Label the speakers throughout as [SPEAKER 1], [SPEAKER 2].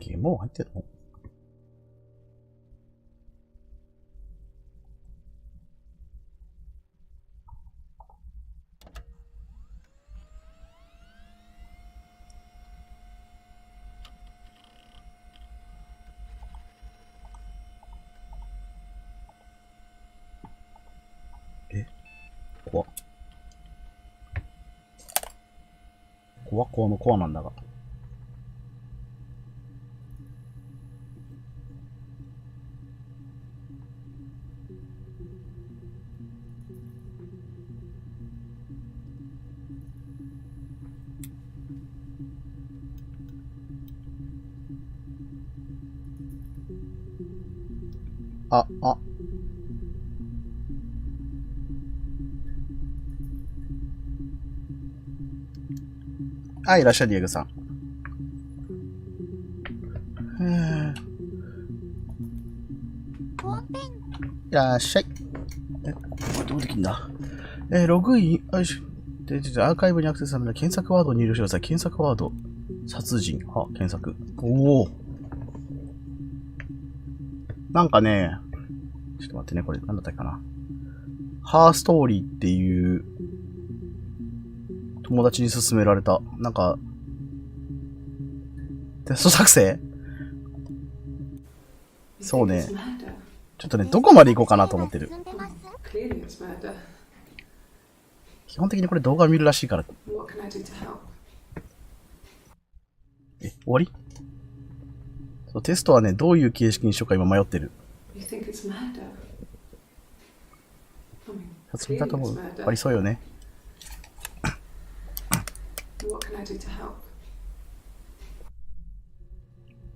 [SPEAKER 1] ゲームも入ってるの？怖っ。怖のコアなんだが。いらっしゃい、ディエゴさん。いらっしゃい。これどうできんだ？ログイン、よいしょ。アーカイブにアクセスするための検索ワードを入力してください。検索ワード。殺人。検索。おお。なんかね、ちょっと待ってね、これ、なんだったっけかな。ハーストーリーっていう、友達に勧められた。なんか、テスト作成？そうね。ちょっとね、どこまで行こうかなと思ってる。基本的にこれ動画見るらしいから。終わり？そう、テストはね、どういう形式にしようか今迷ってる。殺人だと思う。ありそうよね。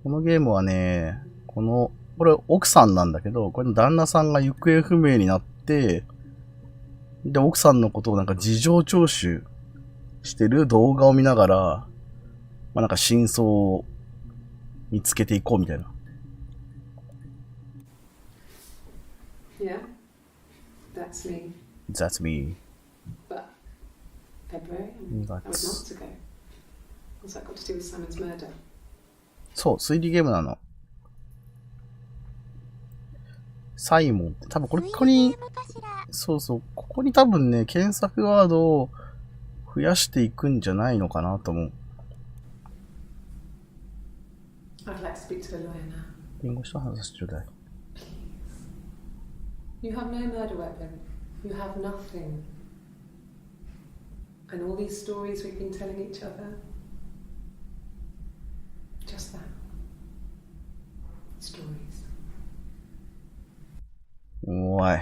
[SPEAKER 1] このゲームはね、これ奥さんなんだけど、これの旦那さんが行方不明になって、で、奥さんのことをなんか事情聴取してる動画を見ながら、まあなんか真相を見つけていこうみたいな。
[SPEAKER 2] Yeah, that's me.
[SPEAKER 1] That's me.
[SPEAKER 2] But February, that was months ago. What's that got to do with Simon's murder?
[SPEAKER 1] そう、推理ゲームなの。サイモンって、多分ここに、そうそう、ここに多分ね、検索ワードを増やしていくんじゃないのかなと思う。
[SPEAKER 2] I'd like to speak to a lawyer now.
[SPEAKER 1] 弁護士と話させてちょうだい。
[SPEAKER 2] You have no murder weapon. You have nothing. And all these stories we've been telling each other. Just that. Stories.
[SPEAKER 1] おい。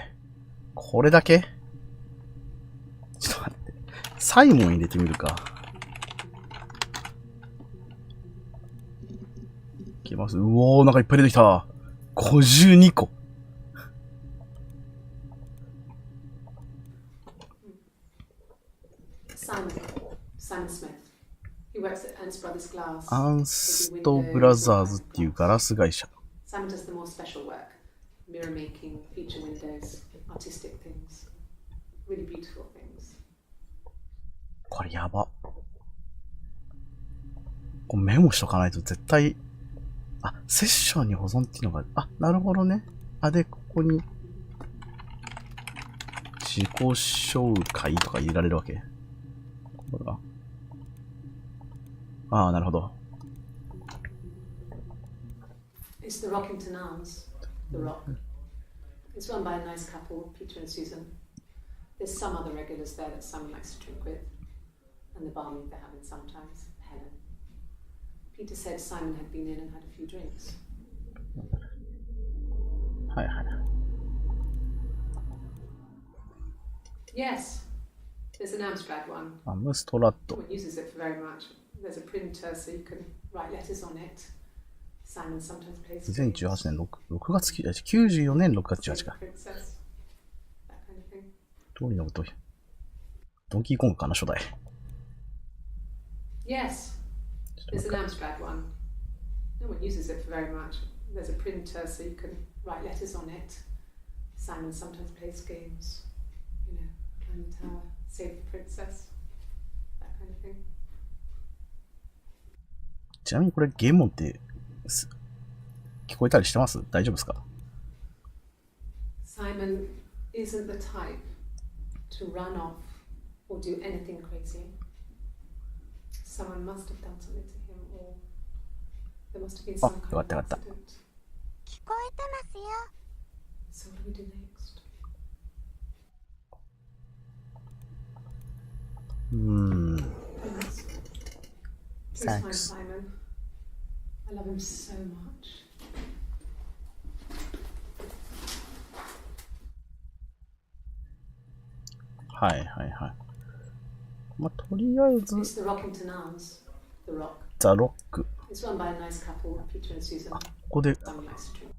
[SPEAKER 1] これだけ？ちょっと待って。サイモン入れてみるか。いきます。うおー、なんかいっぱい出てきた。52個。アンストブラザーズっていうガラス会社。これやば。これメモしとかないと絶対。セッションに保存っていうのが、なるほどね。で、ここに、自己紹介とか入れられるわけ。これが。なるほど。
[SPEAKER 2] It's the Rockington Arms, the Rock. It's run by a nice couple, Peter and Susan. There's some other regulars there that Simon likes to drink with, and the barmaid they're having sometimes, Helen. Peter said Simon had been in and had a few drinks.
[SPEAKER 1] はいはい。
[SPEAKER 2] Yes, there's an Amstrad one.
[SPEAKER 1] アムストラッド。
[SPEAKER 2] No one uses it for very much. There's a printer so you can write letters on it. Simon sometimes plays.
[SPEAKER 1] 2018年6月94年6月18日か。通りのことドンキーコングかな初代。
[SPEAKER 2] Yes, there's an Amstrad one. No one uses it for very much. There's a printer so you can write letters on it. Simon sometimes plays games. You know, climb the tower, save the princess, that kind of thing.
[SPEAKER 1] ちなみにこれゲームって聞こえたりしてます？大丈夫ですか？
[SPEAKER 2] Simon isn't the type to run off or do anything crazy. Someone must have done something to him, or there must have been some kind of accident.
[SPEAKER 3] 聞こえてますよ。
[SPEAKER 2] So what do we do next? Please find
[SPEAKER 1] Thanks.
[SPEAKER 2] Simon. I love him so much.
[SPEAKER 1] はいはいはい。まあ、とりあえず、
[SPEAKER 2] It's the Rockington Arms. The Rock.
[SPEAKER 1] ザ・ロック。
[SPEAKER 2] It's run by a nice couple, Peter and Susan.
[SPEAKER 1] ここで、
[SPEAKER 2] Someone likes to drink.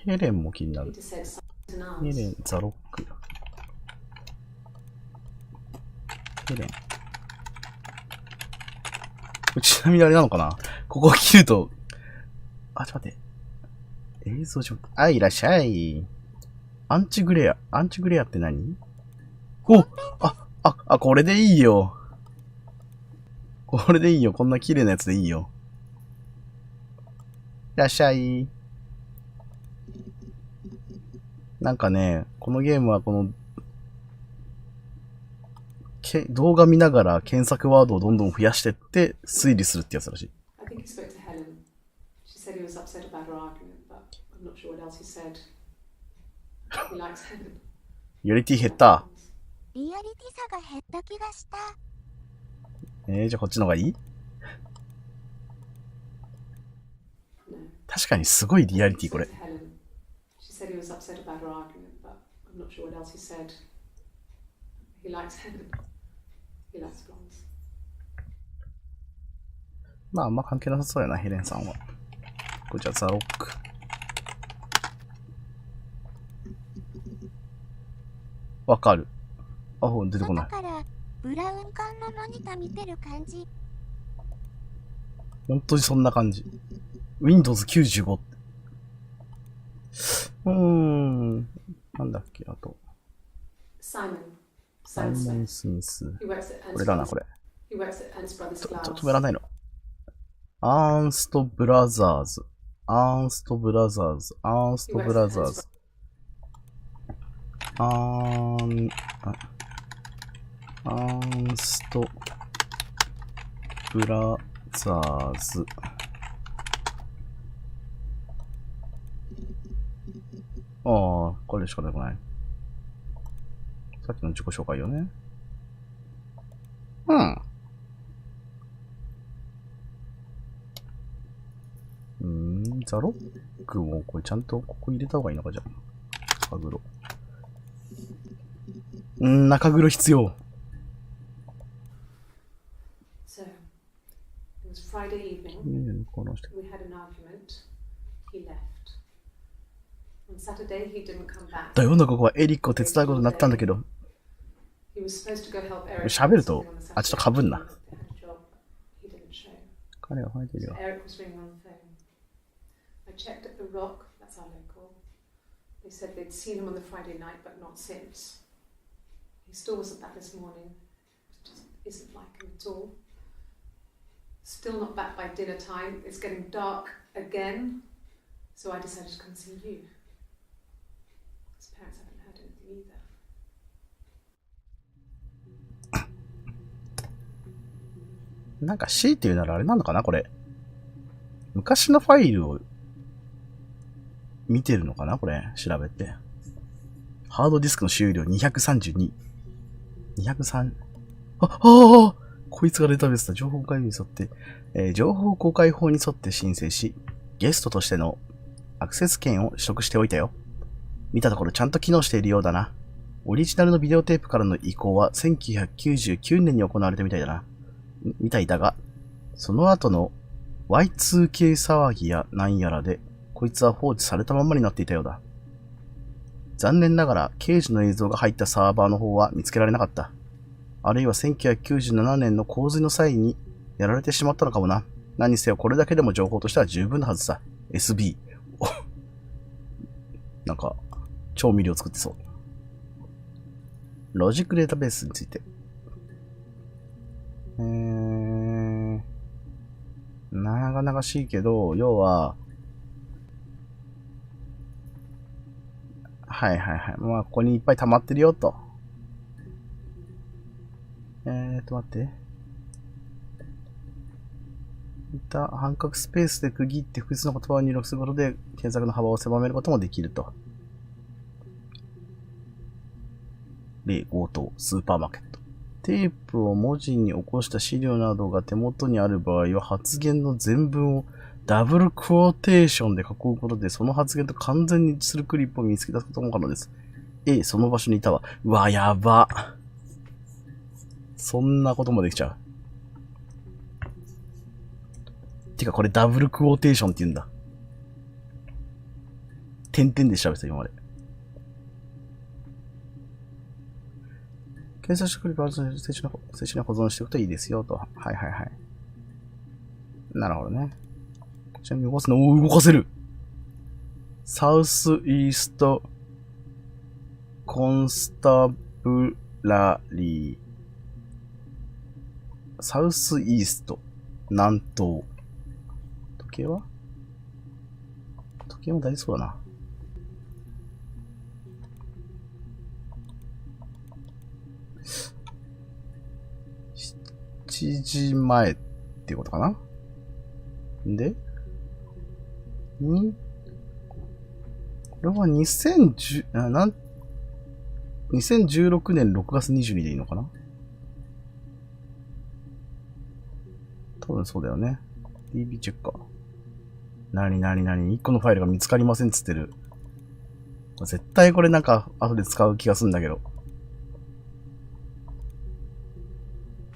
[SPEAKER 2] Helen.
[SPEAKER 1] ヘレンも気になる。
[SPEAKER 2] Peter said Rockington
[SPEAKER 1] ヘ
[SPEAKER 2] Arms.
[SPEAKER 1] レン、ザ・ロック。ヘレン。これちなみにあれなのかな？ここを切ると、あ、ちょっと待って。映像上、あ、いらっしゃい。アンチグレア。アンチグレアって何？お！これでいいよ。これでいいよ。こんな綺麗なやつでいいよ。いらっしゃい。なんかね、このゲームはこの、動画見ながら検索ワードをどんどん増やしてって推理するってやつらしい。
[SPEAKER 2] I think he spoke to Helen. She said he was upset about her argument, but I'm not sure what else he said. He likes Helen.
[SPEAKER 1] リアリティ減った。
[SPEAKER 3] リアリティさが減った気がした。
[SPEAKER 1] じゃあこっちの方がいい？
[SPEAKER 2] No.
[SPEAKER 1] 確かにすごいリアリティこれ。
[SPEAKER 2] He spoke to Helen. She said he was upset about her argument, but I'm not sure what else he said. He likes Helen. He likes blondes.
[SPEAKER 1] まああんま関係なさそうやな、ヘレンさんは。これじゃあザ・ロック。わかる。あ、出てこない。
[SPEAKER 3] だからブラウン管のモニター見てる感じ。
[SPEAKER 1] 本当にそんな感じ。Windows 95。なんだっけ、あと。
[SPEAKER 2] Simon.
[SPEAKER 1] サイ
[SPEAKER 2] Simon
[SPEAKER 1] モン・
[SPEAKER 2] Smith.
[SPEAKER 1] スミス。
[SPEAKER 2] He works at
[SPEAKER 1] これだな、これ。
[SPEAKER 2] He works at Ernst Brothers
[SPEAKER 1] 止
[SPEAKER 2] Glass.
[SPEAKER 1] めらないの。アーンスト・ブラザーズ。アーンスト・ブラザーズ。アーンスト・ブラザーズ。アーンスト・ブラザーズ。ああ、これしか出てこない。さっきの自己紹介よね。ザロックもこれちゃんとここ入れた方がいいのか、じゃあ。中黒。中黒必要。
[SPEAKER 2] So, it was Friday evening.
[SPEAKER 1] この人。
[SPEAKER 2] We had an argument. He left. On Saturday, he didn't come back.
[SPEAKER 1] 土曜の午後はエリックを手伝うことになったんだけど、
[SPEAKER 2] He was supposed to go help Eric.
[SPEAKER 1] 喋ると、あ、ちょっと被んな。
[SPEAKER 2] They had a job. He didn't show.
[SPEAKER 1] 彼が入ってる
[SPEAKER 2] So
[SPEAKER 1] よ。
[SPEAKER 2] Eric was ringing on the phone. I checked at the Rock. That's our local. They said they'd seen him on the Friday night, but not since. He still wasn't back this morning. It just isn't like him at all. Still not back by dinner time. It's getting dark again. So I decided to come see you. His parents haven't heard anything either.
[SPEAKER 1] なんか C っていうならあれなのかなこれ。昔のファイルを見てるのかなこれ。調べて。ハードディスクの使用量232。203。こいつがデータベースだ。情報公開に沿って、情報公開法に沿って申請し、ゲストとしてのアクセス権を取得しておいたよ。見たところちゃんと機能しているようだな。オリジナルのビデオテープからの移行は1999年に行われたみたいだが、その後の Y2K 騒ぎやなんやらで、こいつは放置されたままになっていたようだ。残念ながら、刑事の映像が入ったサーバーの方は見つけられなかった。あるいは1997年の洪水の際にやられてしまったのかもな。何にせよこれだけでも情報としては十分なはずさ。SB。なんか、調味料作ってそう。ロジックデータベースについて。なかなかしいけど、要は、はいはいはい。まあ、ここにいっぱい溜まってるよ、と。待って。半角スペースで区切って複数の言葉を入力することで、検索の幅を狭めることもできると。例、強盗、スーパーマーケット。テープを文字に起こした資料などが手元にある場合は、発言の全文をダブルクォーテーションで囲うことで、その発言と完全に一致するクリップを見つけ出すことも可能です。A、その場所にいたわ。うわ、やば。そんなこともできちゃう。てか、これダブルクォーテーションって言うんだ。点々で調べてた、今まで。検索してクリップは静止に保存しておくといいですよ、と。はいはいはい。なるほどね。ちなみに動かすの、動かせる。サウスイーストコンスタブラリー。サウスイースト。南東。時計は時計も大丈夫だな。7時前っていうことかな。でこれは2016年6月22でいいのかな。多分そうだよね。DB チェッカー。1個のファイルが見つかりませんっつってる。絶対これなんか後で使う気がするんだけど。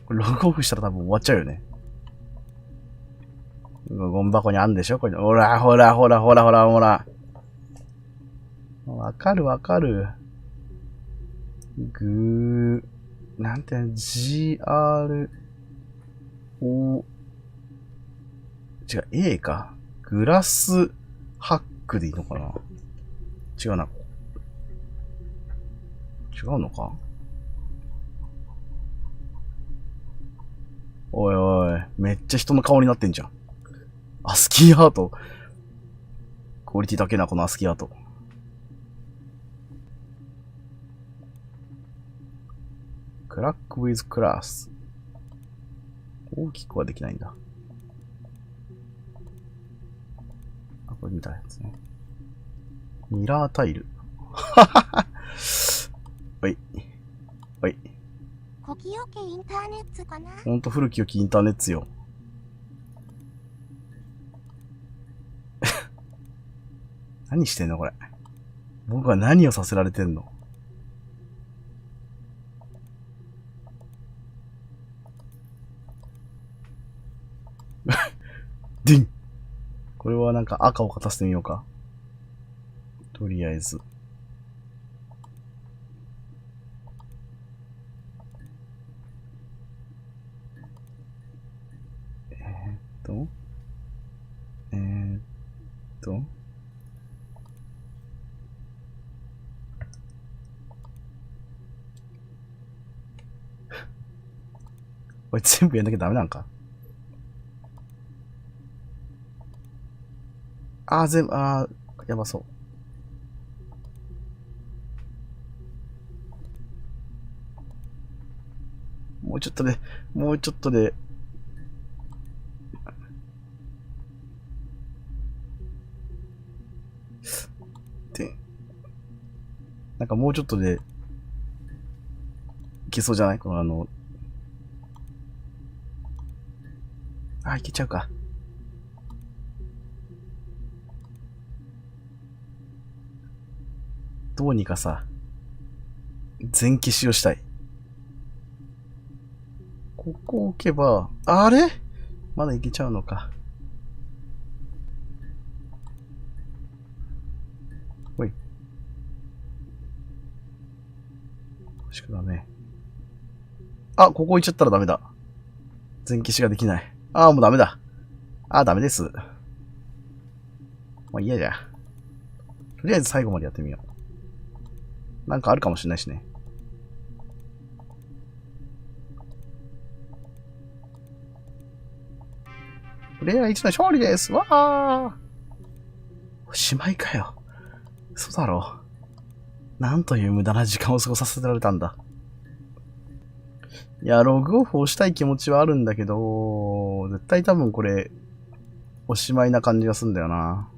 [SPEAKER 1] これログオフしたら多分終わっちゃうよね。ゴミ箱にあんでしょこれ。ほら。わかる。なんてGRO、違う、A か。グラスハックでいいのかな。違うな。違うのか。おいおい、めっちゃ人の顔になってんじゃん。アスキーアート。クオリティだけな、このアスキーアート。クラックウィズクラス。大きくはできないんだ。あ、これみたいなやつね。ミラータイル。はい。
[SPEAKER 3] 古き良きインターネットかな。
[SPEAKER 1] ほんと古き良きインターネットよ。何してんのこれ。僕は何をさせられてんの。ディン。これはなんか赤を勝たせてみようか。とりあえず。これ全部やんなきゃダメなんか。やばそう。もうちょっとで。なんかもうちょっとで、いけそうじゃない？いけちゃうか。どうにかさ、全消しをしたい。ここ置けば、あれ？まだいけちゃうのか。ほい。しかダメ。あ、ここ行っちゃったらダメだ。全消しができない。もうダメだ。ダメです。もう嫌じゃ。とりあえず最後までやってみよう。なんかあるかもしれないしね。プレイヤー1の勝利です。わー。おしまいかよ。嘘だろ。なんという無駄な時間を過ごさせられたんだ。いや、ログオフをしたい気持ちはあるんだけど、絶対多分これ、おしまいな感じがするんだよな。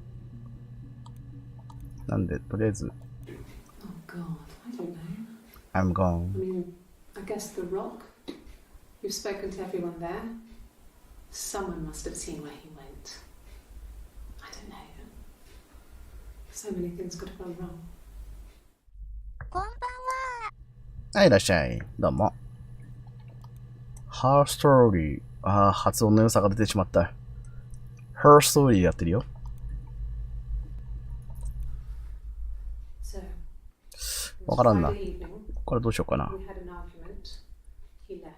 [SPEAKER 1] なんで、とりあえず。
[SPEAKER 2] Oh God, I don't know.
[SPEAKER 1] I'm gone.
[SPEAKER 2] I mean, I guess the Rock. You've spoken to everyone there. Someone must have seen where he went. I don't know. So many things could have gone wrong.
[SPEAKER 3] こんばんは。
[SPEAKER 1] はい、いらっしゃい。どうも。Her Story。ああ、発音の良さが出てしまった。Her Story やってるよ。
[SPEAKER 2] So,
[SPEAKER 1] わからんな。
[SPEAKER 2] Friday evening,
[SPEAKER 1] これどうしようかな。
[SPEAKER 2] we had an argument. He left.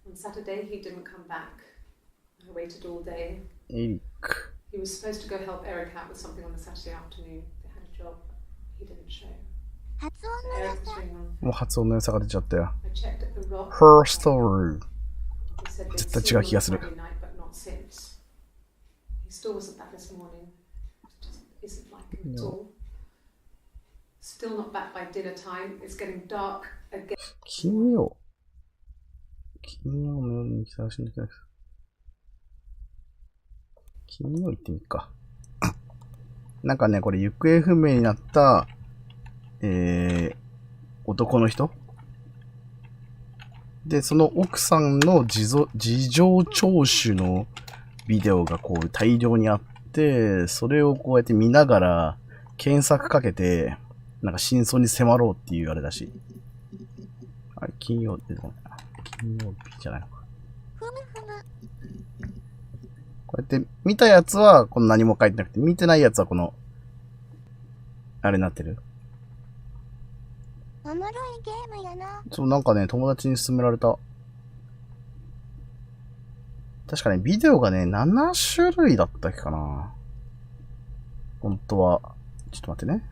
[SPEAKER 2] On Saturday, he didn't come back. I waited all day.
[SPEAKER 1] エリック。
[SPEAKER 2] He was supposed to go help Eric out with something on the Saturday afternoon. They had a job. He didn't show.
[SPEAKER 3] 発音
[SPEAKER 2] So
[SPEAKER 3] の良
[SPEAKER 2] Eric was
[SPEAKER 3] さ。
[SPEAKER 2] ringing on.
[SPEAKER 1] もう発音の良さが出ちゃったよ。
[SPEAKER 2] I checked at the Rock.
[SPEAKER 1] Her Story。
[SPEAKER 2] He said they'd
[SPEAKER 1] 絶対
[SPEAKER 2] seen
[SPEAKER 1] 違う
[SPEAKER 2] him
[SPEAKER 1] 気が
[SPEAKER 2] on
[SPEAKER 1] する。
[SPEAKER 2] Friday night, but not since. He still wasn't back this morning. It just isn't like him at
[SPEAKER 1] No.
[SPEAKER 2] all. Still not back by dinner time. It's getting dark again.
[SPEAKER 1] 金曜の夜に探しに行きます。金曜行ってみっか。なんかね、これ行方不明になった、男の人で、その奥さんの事情聴取のビデオがこう大量にあって、それをこうやって見ながら検索かけて、なんか真相に迫ろうっていうあれだし。あれ、金曜って金曜日じゃないのか。
[SPEAKER 3] ふむふむ。
[SPEAKER 1] こうやって見たやつはこの何も書いてなくて、見てないやつはこの、あれになってる。
[SPEAKER 3] おもろいゲームやな。
[SPEAKER 1] そう、なんかね、友達に勧められた。確かね、ビデオがね、7種類だったっけかな。本当は。ちょっと待ってね。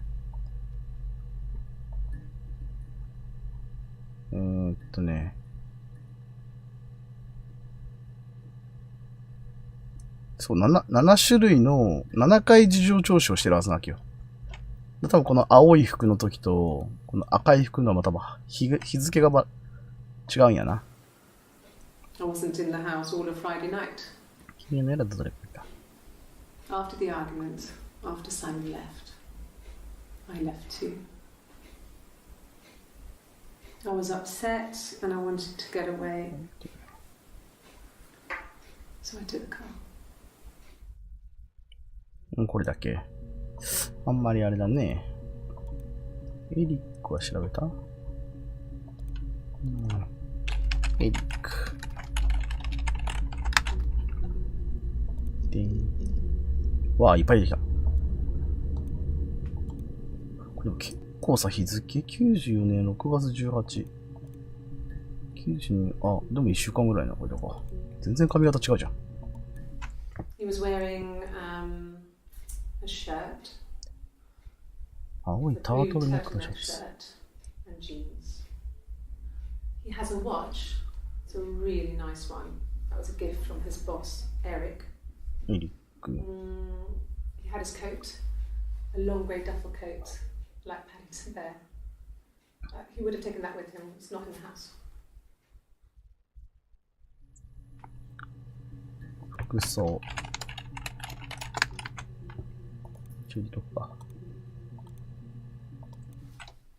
[SPEAKER 1] そう、7種類の、7回事情聴取をしてるはずなわけよ。多分この青い服の時と、この赤い服のは多分日付が違うんやな。
[SPEAKER 2] I wasn't in the house all of Friday night.
[SPEAKER 1] 君のやらどれか。
[SPEAKER 2] After the argument, after Simon left, I left too. I was upset and I wanted to get away. So I took the car.
[SPEAKER 1] これだけ。あんまりあれだね。エリックは調べた？エリック。でん。わあ、いっぱいできた。これでも結構さ、日付94年6月18。92、あ、でも1週間ぐらいな、これだか。全然髪型違うじゃん。
[SPEAKER 2] He was wearing a shirt,
[SPEAKER 1] 青い
[SPEAKER 2] a
[SPEAKER 1] ター
[SPEAKER 2] blue
[SPEAKER 1] トルネックの
[SPEAKER 2] turtleneck
[SPEAKER 1] シャツ。
[SPEAKER 2] shirt and jeans. He has a watch. It's a really nice one. That was a gift from his boss, Eric.
[SPEAKER 1] エリック。
[SPEAKER 2] He had his coat, a long grey duffel coat, like Paddington Bear. He would have taken that with him. It's not in the house.
[SPEAKER 1] 服装。中二とか。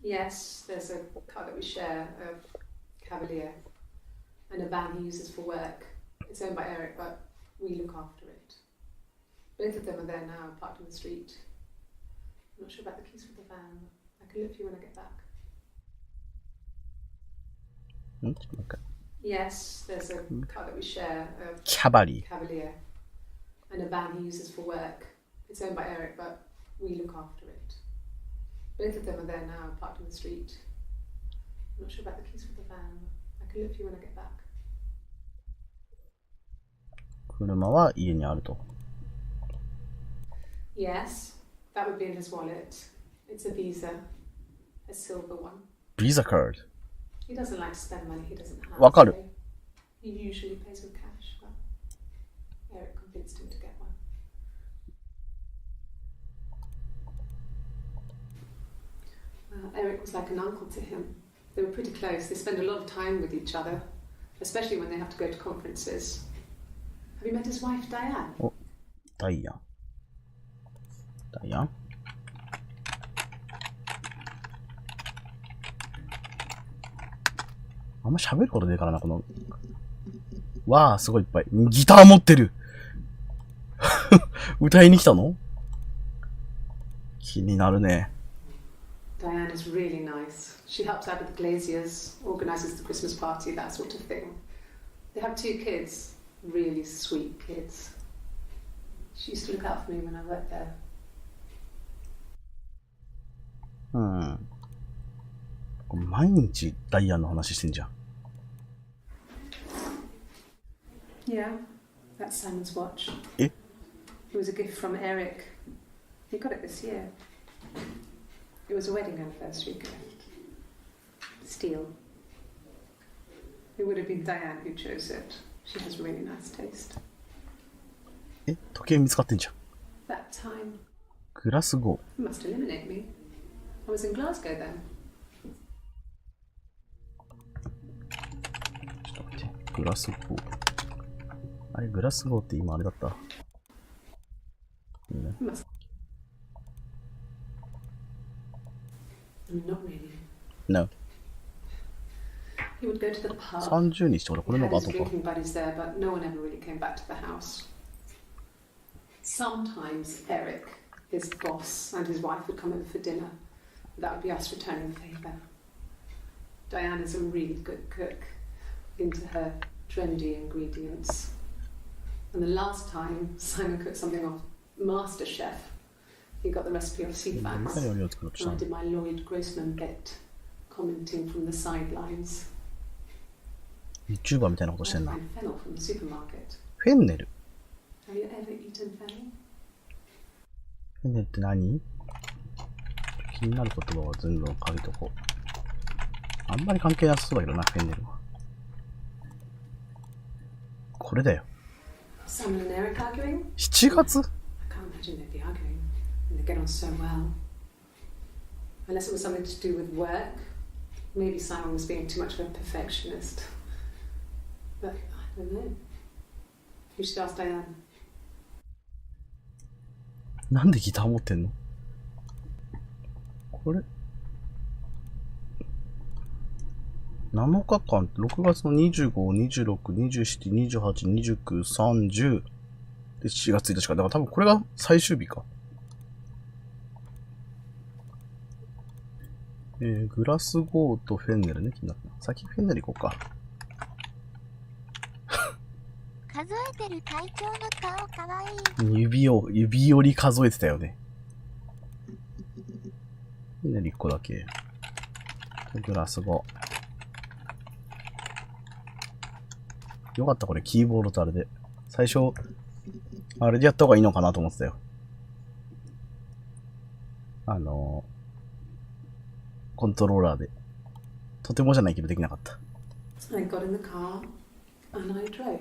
[SPEAKER 2] Yes, there's a car that we share, a Cavalier, and a van he uses for work. It's owned by Eric, but we look after it. Both of them are there now, parked in the street. I'm not sure about the keys for the van. I can look for you when I get back.
[SPEAKER 1] ちょっと待って。
[SPEAKER 2] Yes, there's a car that we share, a
[SPEAKER 1] キャバリー。
[SPEAKER 2] Cavalier, and a van he uses for work. It's owned by Eric, but we look after it. Both of them are there now, parked in the street. I'm not sure about the keys for the van. I can look for you when I get back.
[SPEAKER 1] 車は家にあると。
[SPEAKER 2] Yes, that would be in his wallet. It's a Visa, a silver one.
[SPEAKER 1] Visa card。
[SPEAKER 2] He doesn't like to spend money he doesn't have.
[SPEAKER 1] わかる。
[SPEAKER 2] So he usually pays with cash. But Eric convinced him to get one. Eric was like an uncle to him. They were pretty close. They spend a lot of time with each other, especially when they have to go to conferences. Have you met his wife, Diane?
[SPEAKER 1] お、ダイアン。ダイアンあんま喋ることねえからな、この。わあ、すごいいっぱい。ギター持ってる歌いに来たの気になるね。
[SPEAKER 2] Diane is really nice. She helps out with the glaziers, organizes the Christmas party, that sort of thing. They have 2 kids, really sweet kids. She used to look out for me when I worked there.
[SPEAKER 1] うん。毎日ダイアンの話してんじゃん。
[SPEAKER 2] Yeah, that's Simon's watch.
[SPEAKER 1] え
[SPEAKER 2] It was a gift from Eric. He got it this year. It was a wedding anniversary gift. Steel. It would have been Diane who chose it. She has really nice taste.
[SPEAKER 1] え、時計見つかってんじゃん。
[SPEAKER 2] That time,
[SPEAKER 1] グラスゴ
[SPEAKER 2] you must eliminate me. I was in Glasgow then.
[SPEAKER 1] ー。ちょっと待って。グラスゴー。あれ、グラスゴーって今あれだった。いいね。
[SPEAKER 2] You must. Not really.
[SPEAKER 1] No.
[SPEAKER 2] He would go to the pub.
[SPEAKER 1] 30日って俺これ
[SPEAKER 2] He
[SPEAKER 1] の
[SPEAKER 2] had
[SPEAKER 1] が
[SPEAKER 2] his
[SPEAKER 1] 後か。
[SPEAKER 2] drinking buddies there, but no one ever really came back to the house. Sometimes Eric, his boss, and his wife would come over for dinner. That would be us returning the favour. Diane is a really good cook, into her trendy ingredients. And the last time Simon cooked something off MasterChef, he got the recipe off
[SPEAKER 1] どんな
[SPEAKER 2] Ceefax.
[SPEAKER 1] 料理を作ろうとした
[SPEAKER 2] And
[SPEAKER 1] の
[SPEAKER 2] I did my Lloyd Grossman bit, commenting from the sidelines.
[SPEAKER 1] ?YouTuber みたいなこと
[SPEAKER 2] I
[SPEAKER 1] してんな。
[SPEAKER 2] find fennel from the supermarket.
[SPEAKER 1] フェンネル
[SPEAKER 2] Have you ever eaten fennel?
[SPEAKER 1] フェンネルって何？気になる言葉は全部書いとこう。あんまり関係なさそうだけどな、フェンネルは。これだよ。
[SPEAKER 2] Simon and Eric arguing?
[SPEAKER 1] 7月
[SPEAKER 2] I can't imagine they'd be arguing. And they get on so well. Unless it was something to do with work. Maybe Simon was being too much of a perfectionist. But I don't know. You should ask Diane.
[SPEAKER 1] なんでギター持ってんの？これ7日間、6月の25、26、27、28、29、30で7月1日か。だから多分これが最終日か。グラスゴーとフェンネルね、気になった。先フェンネル行こうか。
[SPEAKER 3] 数えてる隊長の顔かわいい。
[SPEAKER 1] 指折り数えてたよね。フェンネル1個だけ。グラスゴー。よかった、これ、キーボードとあれで。最初、あれでやった方がいいのかなと思ってたよ。コントローラーで。とてもじゃないけどできなかった。
[SPEAKER 2] I got in the car and I drove.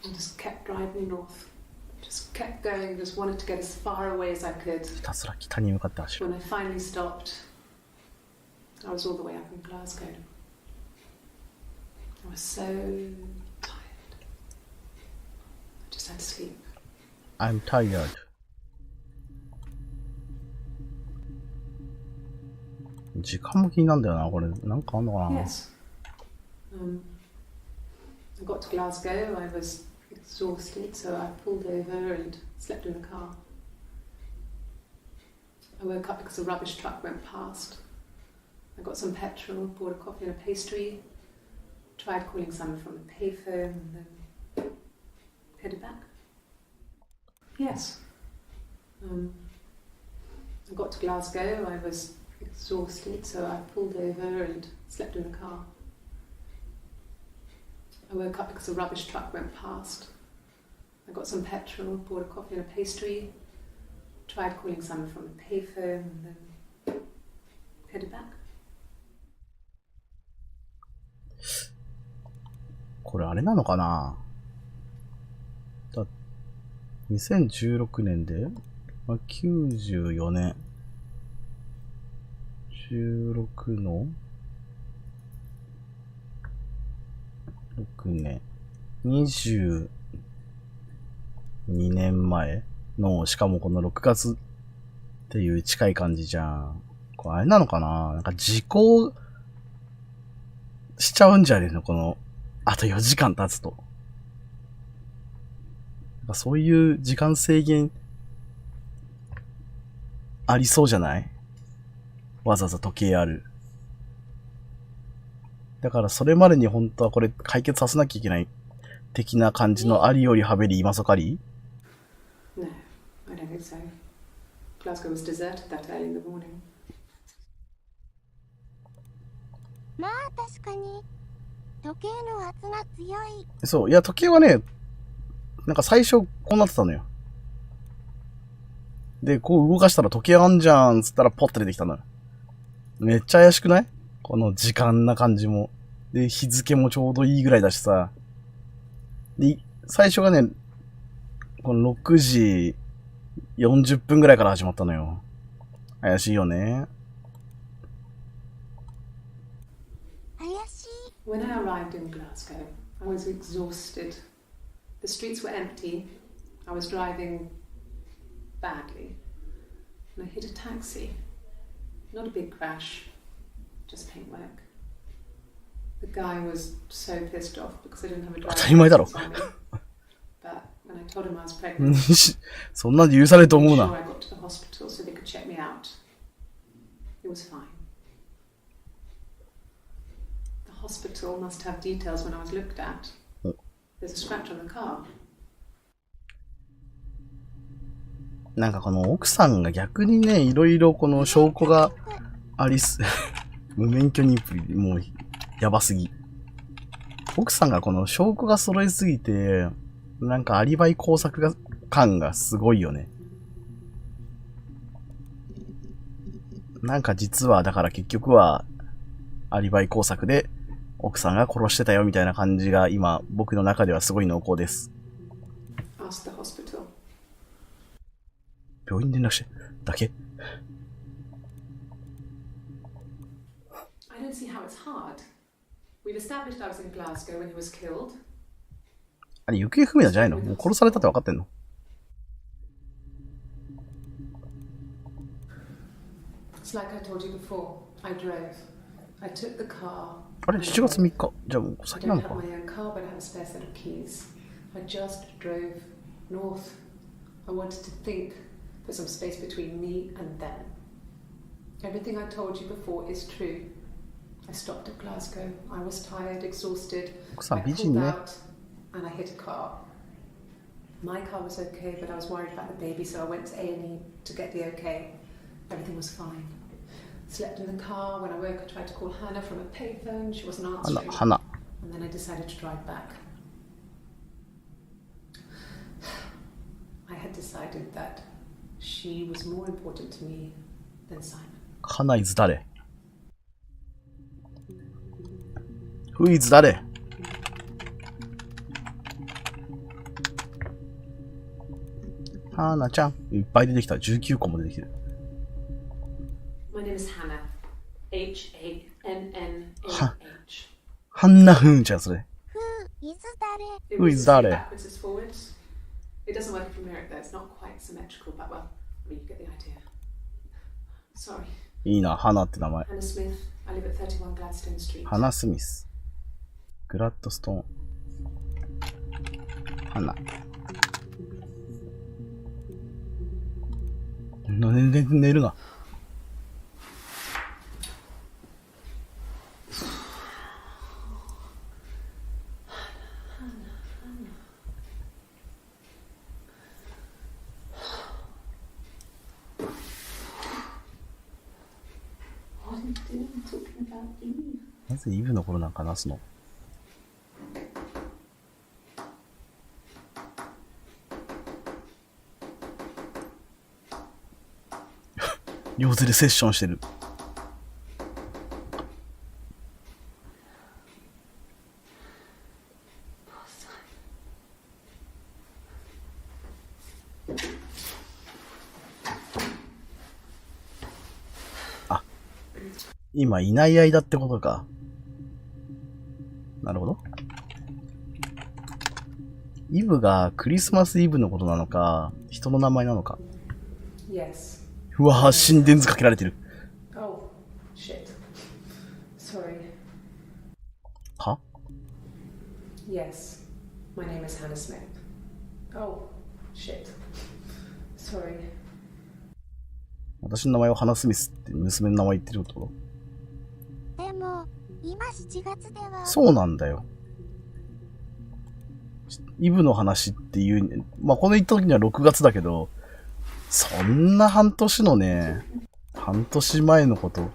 [SPEAKER 2] I just kept driving north. Just kept going, just wanted to get as far away as I could.
[SPEAKER 1] ひたすら北に向かって走る。
[SPEAKER 2] When I finally stopped, I was all the way up in Glasgow. I was so tired. I just had to sleep.
[SPEAKER 1] I'm tired. 時間も気になるんだよな、これ。なんかあんのかな
[SPEAKER 2] Yes. I got to Glasgow, I was exhausted, so I pulled over and slept in the car. I woke up because a rubbish truck went past. I got some petrol, bought a coffee and a pastry, tried calling someone from the payphone, and then headed back. Yes. I got to Glasgow, I was exhausted, so I pulled over and slept in the car. I woke up because a rubbish truck went past. I got some petrol, bought a coffee and a pastry, tried calling someone from the payphone, and then headed back.
[SPEAKER 1] これあれなのかな2016年で、まあ、94年。16の6年。22年前の、しかもこの6月っていう近い感じじゃん。これあれなのかな、なんか時効しちゃうんじゃねえのこの、あと4時間経つと。なんかそういう時間制限ありそうじゃない？わざわざ時計ある。だからそれまでに本当はこれ解決させなきゃいけない的な感じのありよりはべり今そかり？
[SPEAKER 2] No, I don't think so. Glasgow was deserted that early in the morning.
[SPEAKER 3] まあ確かに時計の圧が強い。
[SPEAKER 1] そう。いや、時計はね、なんか最初こうなってたのよ。で、こう動かしたら時計あんじゃんつったらポッと出てきたのよ。めっちゃ怪しくない？この時間な感じも。で、日付もちょうどいいぐらいだしさ。で、最初がね、この6時40分ぐらいから始まったのよ。怪しいよね。
[SPEAKER 3] 怪しい。
[SPEAKER 2] When I arrived in Glasgow, I was exhausted. The streets were empty. I was driving badly. And I hit a taxi. Not a big crash, just paintwork. The guy was so pissed off because I didn't have a
[SPEAKER 1] 当たり前だろ。
[SPEAKER 2] driver's license on me. But when I told him I was pregnant,
[SPEAKER 1] そんなんで許されると
[SPEAKER 2] I
[SPEAKER 1] 思う
[SPEAKER 2] made sure
[SPEAKER 1] な。
[SPEAKER 2] I got to the hospital so they could check me out. It was fine. The hospital must have details when I was looked at. There's a scratch on the car.
[SPEAKER 1] なんかこの奥さんが逆にね、いろいろこの証拠がありす、無免許妊婦、もうやばすぎ。奥さんがこの証拠が揃いすぎて、なんかアリバイ工作が感がすごいよね。なんか実はだから結局はアリバイ工作で奥さんが殺してたよみたいな感じが今僕の中ではすごい濃厚です。
[SPEAKER 2] Asked the hospital.
[SPEAKER 1] 病院に連絡してだけ？
[SPEAKER 2] I don't see how it's hard. We've established I was in Glasgow when he was killed.
[SPEAKER 1] あれ行方不明なんじゃないの？もう殺されたって分かってんの？
[SPEAKER 2] It's like I told you before. I drove. I took the car.
[SPEAKER 1] あれ7月3日。じゃあもう
[SPEAKER 2] I
[SPEAKER 1] 先な
[SPEAKER 2] don't
[SPEAKER 1] の
[SPEAKER 2] have
[SPEAKER 1] か。
[SPEAKER 2] my own car, but I have a spare set of keys. I just drove north. I wanted to think for some space between me and them. Everything I told you before is true. I stopped at Glasgow. I was tired, exhausted. I pulled out and I hit a car. My car was okay, but I was worried about the baby, so I went to A&E to get the okay. Everything was fine. Slept in the car. When I woke, I tried to call Hannah from a payphone. She wasn't answering.
[SPEAKER 1] Hannah.
[SPEAKER 2] And then I decided to drive back. I had decided that she was more important to me than Simon.
[SPEAKER 1] Hannah is 誰？ Who is 誰？Hannah ちゃん。いっぱい出てきた。19個も出てきてる。
[SPEAKER 2] My name is Hannah. H-A-N-N-A-H.
[SPEAKER 1] ハンナフーンちゃん、それ。
[SPEAKER 3] Who is 誰？
[SPEAKER 2] It
[SPEAKER 1] Who
[SPEAKER 2] was
[SPEAKER 1] is that?
[SPEAKER 2] backwards as forwards. It doesn't work from here, though. It's not quite symmetrical, but well, I mean, you get the idea. Sorry.
[SPEAKER 1] いいな、花って名前。
[SPEAKER 2] Hannah Smith. I live at 31 Gladstone Street.
[SPEAKER 1] 花スミス。グラッドストーン。花。寝るな。なぜイブの頃なんか話すの？両手でセッションしてる。今いない間ってことか。なるほど。イブがクリスマスイブのことなのか、人の名前なのか。
[SPEAKER 2] Yes.
[SPEAKER 1] うわぁ、心電図かけられてる。
[SPEAKER 2] Oh, shit. Sorry.
[SPEAKER 1] は
[SPEAKER 2] Yes. My name is Hannah Smith. Oh, shit. Sorry.
[SPEAKER 1] 私の名前をハナ・スミスって娘の名前言ってるってこ
[SPEAKER 3] でも、今7月では。
[SPEAKER 1] と？そうなんだよ。イブの話っていう、まあ、この言った時には6月だけど、そんな半年のね、半年前のこと。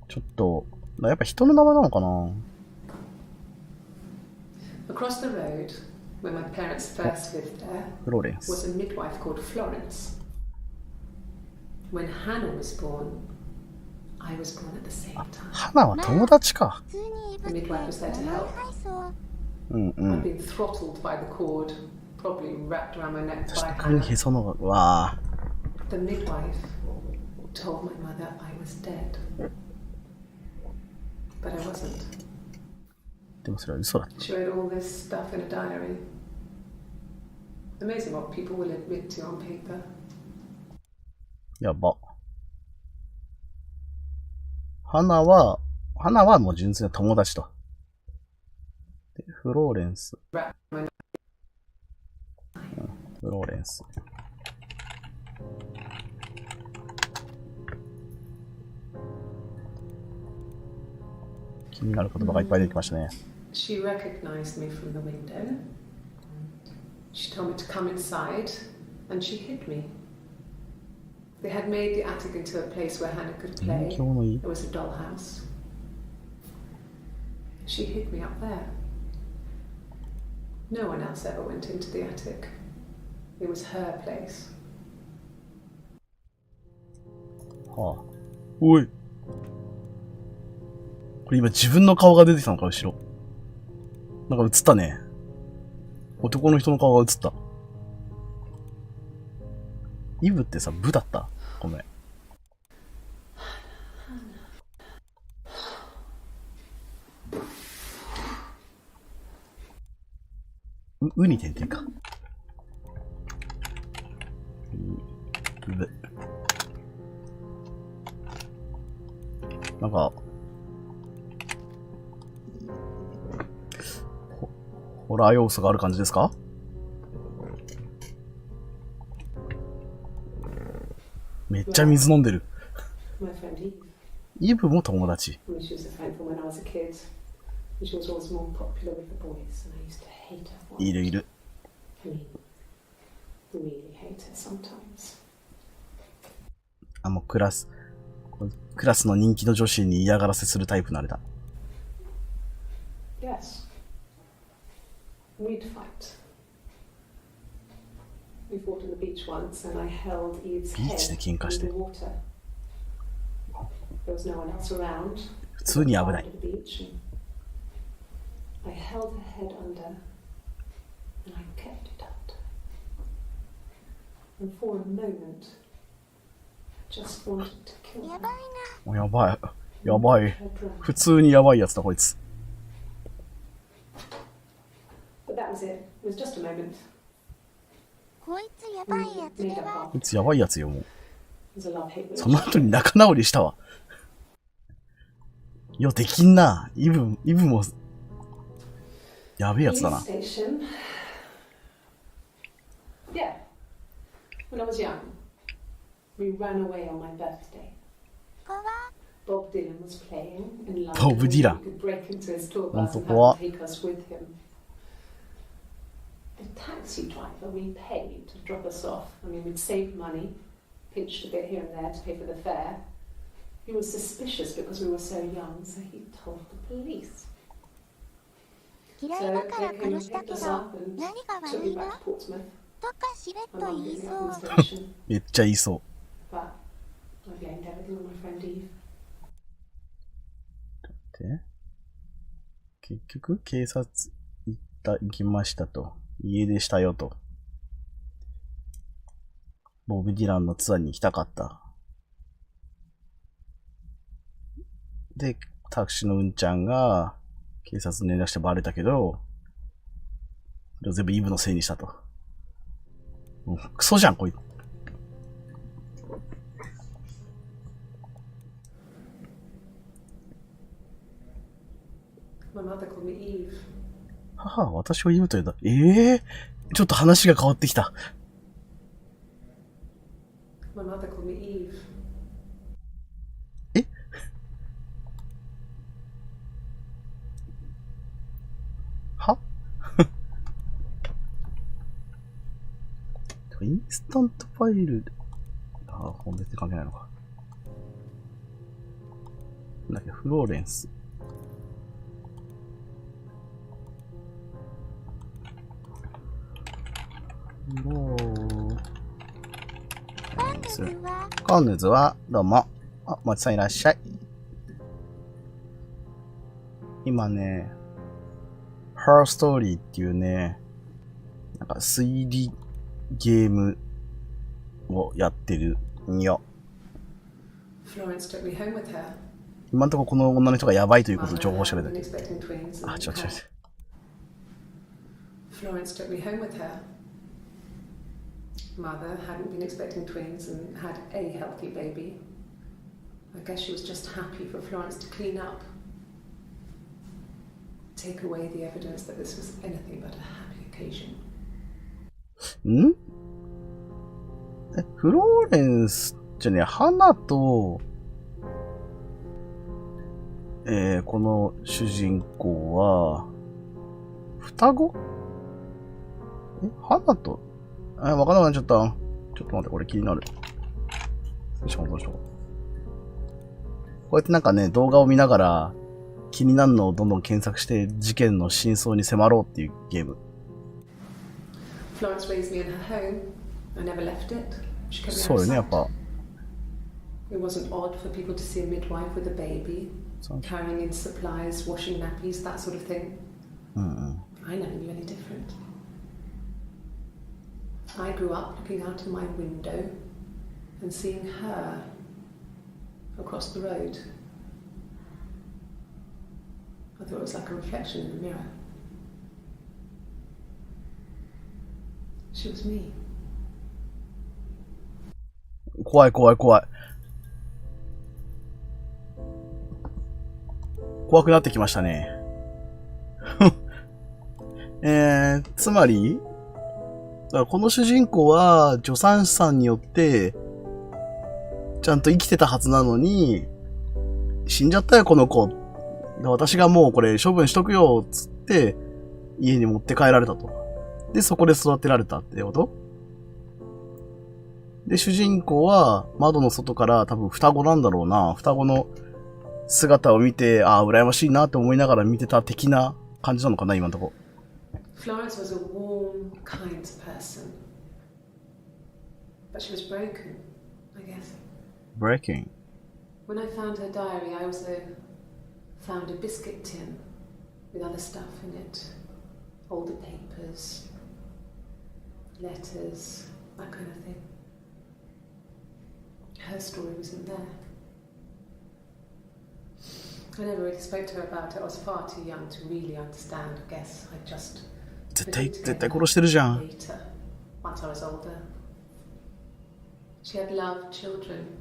[SPEAKER 1] ちょっと、やっぱ人の名前なのかな？
[SPEAKER 2] Across the road, where my parents first lived there,
[SPEAKER 1] フローレン
[SPEAKER 2] was
[SPEAKER 1] ス。
[SPEAKER 2] a midwife called Florence. When Hannah was born, I was born at the same time.
[SPEAKER 1] 花は友達か。
[SPEAKER 3] 普通にイブ
[SPEAKER 2] The
[SPEAKER 3] って
[SPEAKER 2] midwife was there to
[SPEAKER 3] 名前
[SPEAKER 2] help.
[SPEAKER 3] 配送。
[SPEAKER 1] うんう
[SPEAKER 2] I'd
[SPEAKER 1] ん。
[SPEAKER 2] been throttled by the cord, probably wrapped around my neck
[SPEAKER 1] 確
[SPEAKER 2] by
[SPEAKER 1] かに
[SPEAKER 2] Hannah.
[SPEAKER 1] へそのが、うわ
[SPEAKER 2] The midwife told my mother I was dead. But I wasn't.
[SPEAKER 1] でもそれは嘘だ。
[SPEAKER 2] She wrote all this stuff in a diary. Amazing what people will admit to on paper.
[SPEAKER 1] やば。花はもう純粋な友達と。でフローレンス。
[SPEAKER 2] Wrapped my
[SPEAKER 1] フローレンス。気になる言葉がいっぱい出てきましたね。
[SPEAKER 2] She recognized me from the window. She told me to come inside, and she hid me. They had made the attic into a place where Hannah could
[SPEAKER 1] 勉
[SPEAKER 2] play.
[SPEAKER 1] 強のいい。
[SPEAKER 2] It was a dollhouse. She hid me up there. No one else ever went into the attic. It was her place.
[SPEAKER 1] はあ。おい。これ今自分の顔が出てきたのか、後ろ。なんか映ったね。男の人の顔が映った。イブってさ、ブだった？ごめん。うに点々か。ぶ。なんか、ホラー要素がある感じですか？めっちゃ水飲んでる。
[SPEAKER 2] My friend Eve.
[SPEAKER 1] イブも友達。
[SPEAKER 2] I mean, she was a friend from when I was a kid. And she was always more popular with the boys, and I used to hate her for
[SPEAKER 1] い
[SPEAKER 2] it.
[SPEAKER 1] るいる。
[SPEAKER 2] I mean, really hate her sometimes.
[SPEAKER 1] あ、もうクラスの人気の女子に嫌がらせするタイプのあれだ。
[SPEAKER 2] Yes. We'd fight. We fought on the beach once, and I held Eve's head
[SPEAKER 1] ビーチで喧嘩して。
[SPEAKER 2] underwater. There was no one else around.
[SPEAKER 1] 普通に危ない。
[SPEAKER 2] The beach, and I held her head under, and I kept it out. And for a moment, I just wanted to kill
[SPEAKER 3] や
[SPEAKER 2] her.
[SPEAKER 3] ばいな。
[SPEAKER 1] やばい。やばい。
[SPEAKER 2] Her drown.
[SPEAKER 1] 普通にやばいやつだ、こいつ。
[SPEAKER 2] But that was it. It was just a moment.
[SPEAKER 3] こいつやばいやつで
[SPEAKER 2] Made up
[SPEAKER 3] は。
[SPEAKER 1] こいつやばいやつよ、もう。
[SPEAKER 2] It was a love-hate
[SPEAKER 1] その
[SPEAKER 2] relationship.
[SPEAKER 1] 後に仲直りしたわ。よ、できんな。イブも、やべえやつだな。
[SPEAKER 2] Police station. Yeah. When I was young, we ran away on my birthday.
[SPEAKER 3] こわ。
[SPEAKER 2] Bob Dylan was playing in London.
[SPEAKER 1] Bob Dylan.
[SPEAKER 2] We could break into his tour bus and
[SPEAKER 1] ほん
[SPEAKER 2] have
[SPEAKER 1] と怖。
[SPEAKER 2] him take us with him. The taxi driver we paid to drop us off. I mean, we'd saved money, pinched a bit here and there to pay for the fare. He was suspicious because we were so young, so he told the police.
[SPEAKER 3] 嫌
[SPEAKER 2] So
[SPEAKER 3] いだから
[SPEAKER 2] they came
[SPEAKER 3] 殺
[SPEAKER 2] and
[SPEAKER 3] した
[SPEAKER 2] picked
[SPEAKER 3] け
[SPEAKER 2] us
[SPEAKER 3] ど、
[SPEAKER 2] up and
[SPEAKER 3] 何が
[SPEAKER 2] took
[SPEAKER 3] 悪
[SPEAKER 2] me
[SPEAKER 3] いの
[SPEAKER 2] back to Portsmouth.
[SPEAKER 3] とかしれっ
[SPEAKER 2] My
[SPEAKER 3] と
[SPEAKER 2] mum
[SPEAKER 3] 言い
[SPEAKER 2] picked me
[SPEAKER 3] そ
[SPEAKER 2] up
[SPEAKER 3] う
[SPEAKER 2] from。the station,
[SPEAKER 1] めっちゃ言いそう。
[SPEAKER 2] but I blamed everything on my friend Eve.
[SPEAKER 1] で、結局、警察行きましたと。家出したよと。ボブ・ディランのツアーに行きたかった。で、タクシーのうんちゃんが警察に連絡してバレたけど、それを全部イブのせいにしたと。もうクソじゃん、こいつ。母は私をイブと言うた。ちょっと話が変わってきた。えはインスタントファイル。本別に関係ないのか。なんだっけ、フローレンス。コンヌズは、どうも。あ、もちさんいらっしゃい。今ね、Her Story っていうね、なんか推理ゲームをやってるんよ。今んとここの女の人がやばいということを情報しか出ない。あ、ちょっと。
[SPEAKER 2] Florence took me home with her. Mother hadn't been expecting twins and had a healthy baby. I guess she was just happy for Florence to clean up. Take away the evidence that this was anything but a happy occasion.
[SPEAKER 1] ん？フローレンスじゃね、花と、この主人公は、双子？花と、わからなくなっちゃった。ちょっと待って、これ気になる。こうやってなんかね、動画を見ながら、気になるのをどんどん検索して、事件の真相に迫ろうっていうゲーム。そうよね、やっぱ。
[SPEAKER 2] It wasn't odd for people to see a midwife with a baby, carrying in supplies, washing nappies, that sort of thing. I never knew any different. I grew up looking out of my window and seeing her across the road. I thought it was like a reflection in the mirror. She was me.
[SPEAKER 1] 怖い。怖くなってきましたね。つまり、だからこの主人公は助産師さんによってちゃんと生きてたはずなのに、死んじゃったよこの子。私がもうこれ処分しとくよつって家に持って帰られたと。で、そこで育てられたってこと？で、主人公は窓の外から多分双子なんだろうな。双子の姿を見て、ああ、羨ましいなって思いながら見てた的な感じなのかな、今のとこ。
[SPEAKER 2] Florence was a warm, kind person. But she was broken, I guess.
[SPEAKER 1] Breaking?
[SPEAKER 2] When I found her diary, I also found a biscuit tin with other stuff in it. Older papers, letters, that kind of thing. Her story wasn't there. I never really spoke to her about it. I was far too young to really understand, I guess. I just...
[SPEAKER 1] 絶対殺してるじゃん。
[SPEAKER 2] Later, once I was older. She had loved children,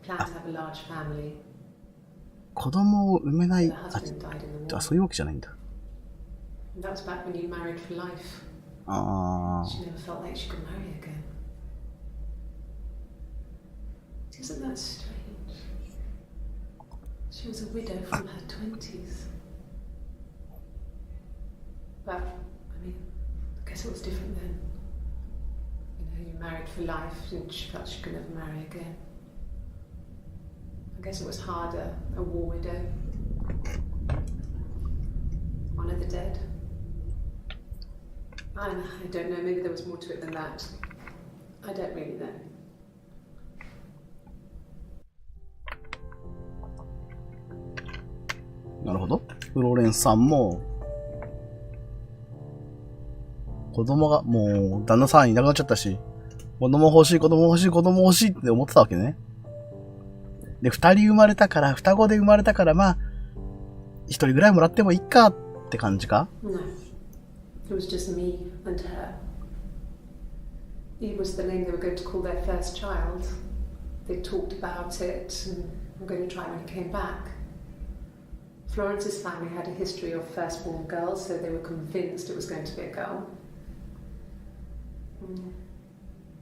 [SPEAKER 2] planned to have a large family.
[SPEAKER 1] 子供を産めない。
[SPEAKER 2] Her husband died in the war.
[SPEAKER 1] そういうわけじゃないんだ。
[SPEAKER 2] That was back when you married for life.
[SPEAKER 1] ああ。
[SPEAKER 2] She never felt like she could marry again. Isn't that strange? She was a widow from her 20s. But, I mean, I guess it was different then. You know, you married for life and she felt she could never marry again. I guess it was harder, a war widow. One of the dead. I don't know, maybe there was more to it than that. I don't really know.
[SPEAKER 1] なるほど。フローレンスさんも、子供が、もう、旦那さんいなくなっちゃったし、子供欲しいって思ってたわけね。で、二人生まれたから、双子で生まれたから、まあ、一人ぐらいもらってもいいかって感じか？
[SPEAKER 2] No, it was just me and her. Eve was the name they were going to call their first child. They talked about it and were going to try when he came back. Florence's family had a history of firstborn girls, so they were convinced it was going to be a girl.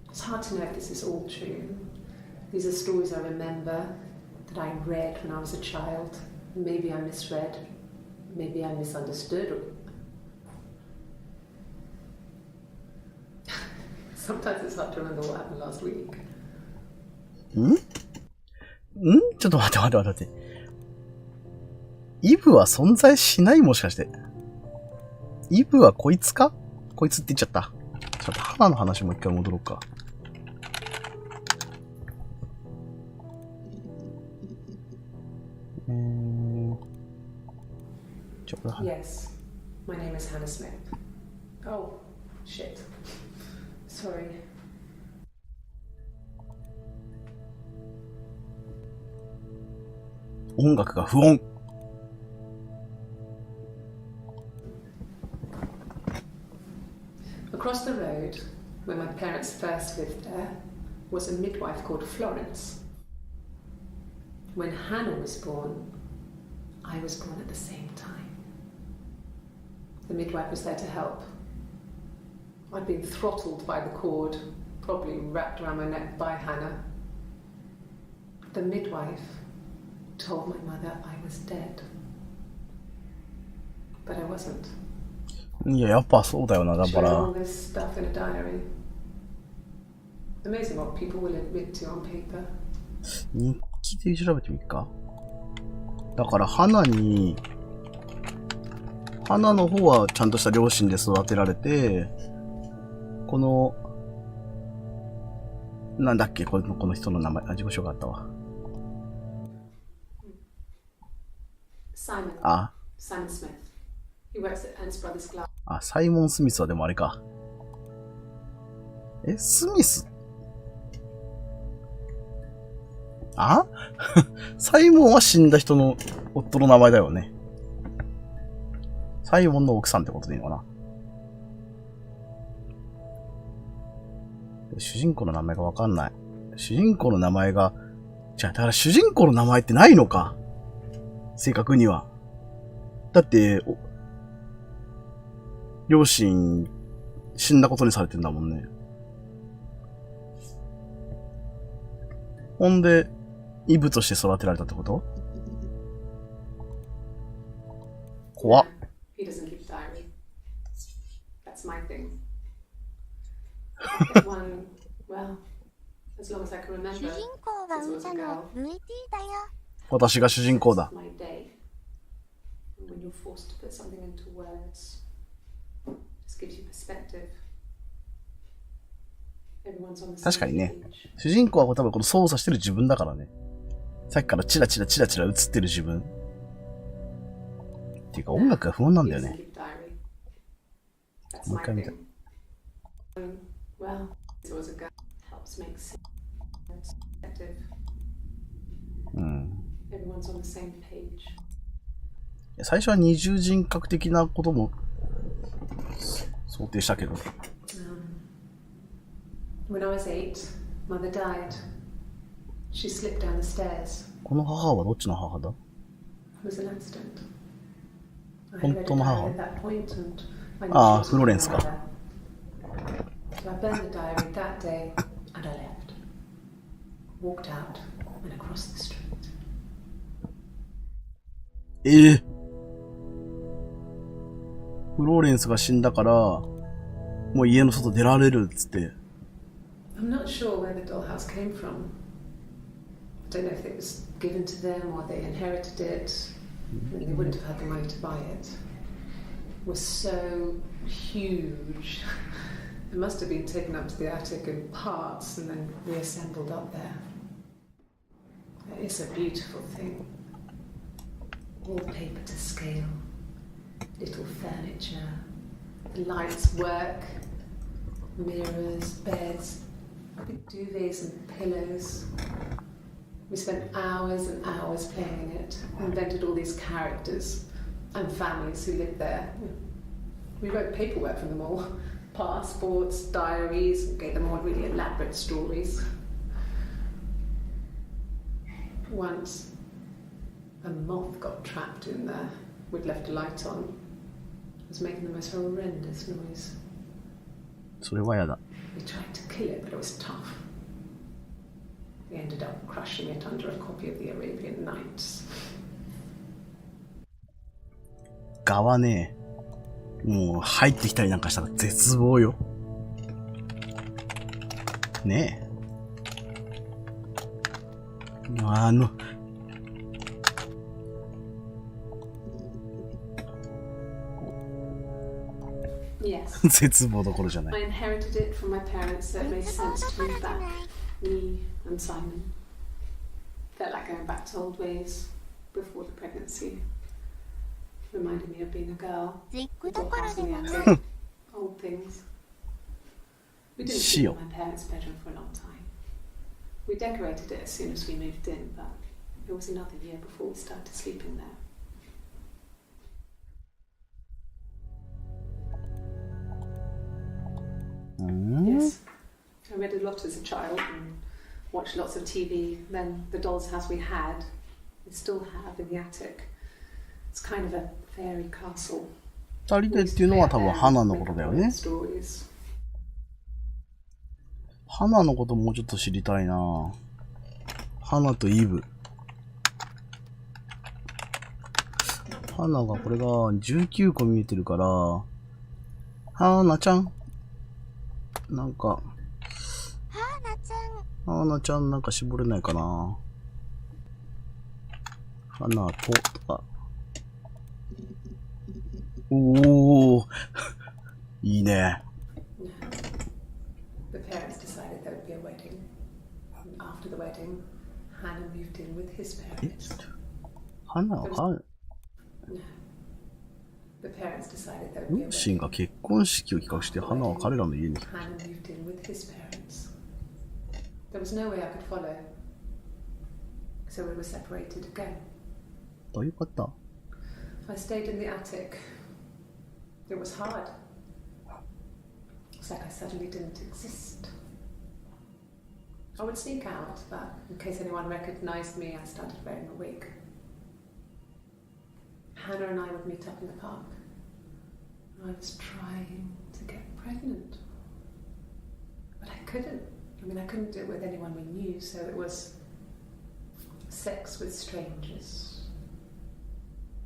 [SPEAKER 2] It's hard to know if this is all true. These are stories I remember that I read when I was a child. Maybe I misread, maybe I misunderstood. Sometimes it's hard to remember what happened last week.
[SPEAKER 1] ちょっと待って。イブは存在しない？もしかして。イブはこいつか？こいつって言っちゃった。ちょっと花の話も一回戻ろうか。
[SPEAKER 2] Yes, my name is Hannah Smith. Oh, shit. Sorry.
[SPEAKER 1] 音楽が不穏。
[SPEAKER 2] Across the road, where my parents first lived there, was a midwife called Florence. When Hannah was born, I was born at the same time. The midwife was there to help. I'd been throttled by the cord, probably wrapped around my neck by Hannah. The midwife told my mother I was dead. But I wasn't.
[SPEAKER 1] いや、やっぱそうだよな、だから。
[SPEAKER 2] All this stuff in a diary. Amazing what people will admit to on paper.
[SPEAKER 1] 日記で調べてみっか。だから、花の方はちゃんとした両親で育てられて、この、なんだっけ、この人の名前、自己紹介あったわ。
[SPEAKER 2] Simon Smith. He works at Ernst Brothers Glass.
[SPEAKER 1] サイモン・スミスはでもあれか。スミスサイモンは死んだ人の夫の名前だよね。サイモンの奥さんってことでいいのかな。主人公の名前がわかんない。主人公の名前が、だから主人公の名前ってないのか。正確には。だって、両親、死んだことにされてんだもんね。ほんで、イブとして育てられたってこと？怖っ。
[SPEAKER 2] He doesn't keep diary. That's my thing. One, well, as long as I can remember.
[SPEAKER 3] 主人公が歌のルイティだよ。
[SPEAKER 1] 私が主人公だ。
[SPEAKER 2] My day. When you're forced to put something into words, just gives you perspective.
[SPEAKER 1] 確かにね。主人公は多分この操作してる自分だからね。さっきからチラチラ映ってる自分。っていうか音楽が不穏なんだよね。もう一回見た。うん。最初は二重人格的なことも想定したけど。
[SPEAKER 2] When I was 8, mother died. She slipped down the stairs.
[SPEAKER 1] この母はどっちの母だ？
[SPEAKER 2] It was an accident.
[SPEAKER 1] 本当の母？
[SPEAKER 2] That point and I
[SPEAKER 1] ああ、フローレンスか。
[SPEAKER 2] So I burned the diary that day and I left. Walked out and across the street.
[SPEAKER 1] フローレンスが死んだから、もう家の外出られるっつって。
[SPEAKER 2] I'm not sure where the dollhouse came from. I don't know if it was given to them or they inherited it. They wouldn't have had the money to buy it. It was so huge. It must have been taken up to the attic in parts and then reassembled up there. It's a beautiful thing. Wallpaper to scale. Little furniture. The lights work. Mirrors, beds. Big duvets and pillows. We spent hours and hours playing in it, invented all these characters and families who lived there. We wrote paperwork for them all, passports, diaries, and gave them all really elaborate stories. Once, a moth got trapped in there. We'd left a light on. It was making the most horrendous noise.
[SPEAKER 1] それはやだ。
[SPEAKER 2] We tried to kill it, but it was tough. We ended up crushing it under a copy of the Arabian Nights.
[SPEAKER 1] ガはね、もう入ってきたりなんかしたら絶望よ。ねえ。
[SPEAKER 2] Yes.
[SPEAKER 1] 絶望どころじゃない。
[SPEAKER 2] I inherited it from my parents, so it made sense to move back. Me and Simon. Felt like going back to old ways before the pregnancy. Reminded me of being a girl.
[SPEAKER 3] 絶句どころでもない。
[SPEAKER 2] Old things. We didn't sleep in my parents' bedroom for a long time. We decorated it as soon as we moved in, but it was another year before we started sleeping there. Yes. I read a lot as a child and watched lots of TV. Then the doll's house we had, we still have in the attic. It's kind of a fairy castle.
[SPEAKER 1] 二人でっていうのは多分花のことだよね。花のこともうちょっと知りたいな。花とイブ。花がこれが19個見えてるから、花ちゃんなんか、花ちゃんなんか絞れないかな。花ととか。おーいいね。
[SPEAKER 2] The parents decided there would be a wedding. And after the wedding, Hannah moved in with his parents.
[SPEAKER 1] 花は
[SPEAKER 2] No. The parents decided there would be a
[SPEAKER 1] 両親
[SPEAKER 2] wedding.
[SPEAKER 1] が結婚式を企画して花は彼らの家に。
[SPEAKER 2] Hannah moved in with his parents. There was no way I could follow. So we were separated again.
[SPEAKER 1] どういうこと？
[SPEAKER 2] I stayed in the attic. It was hard. It's like I suddenly didn't exist. I would sneak out, but in case anyone recognized me, I started wearing a wig. Hannah and I would meet up in the park. I was trying to get pregnant. But I couldn't. I mean, I couldn't do it with anyone we knew, so it was sex with strangers.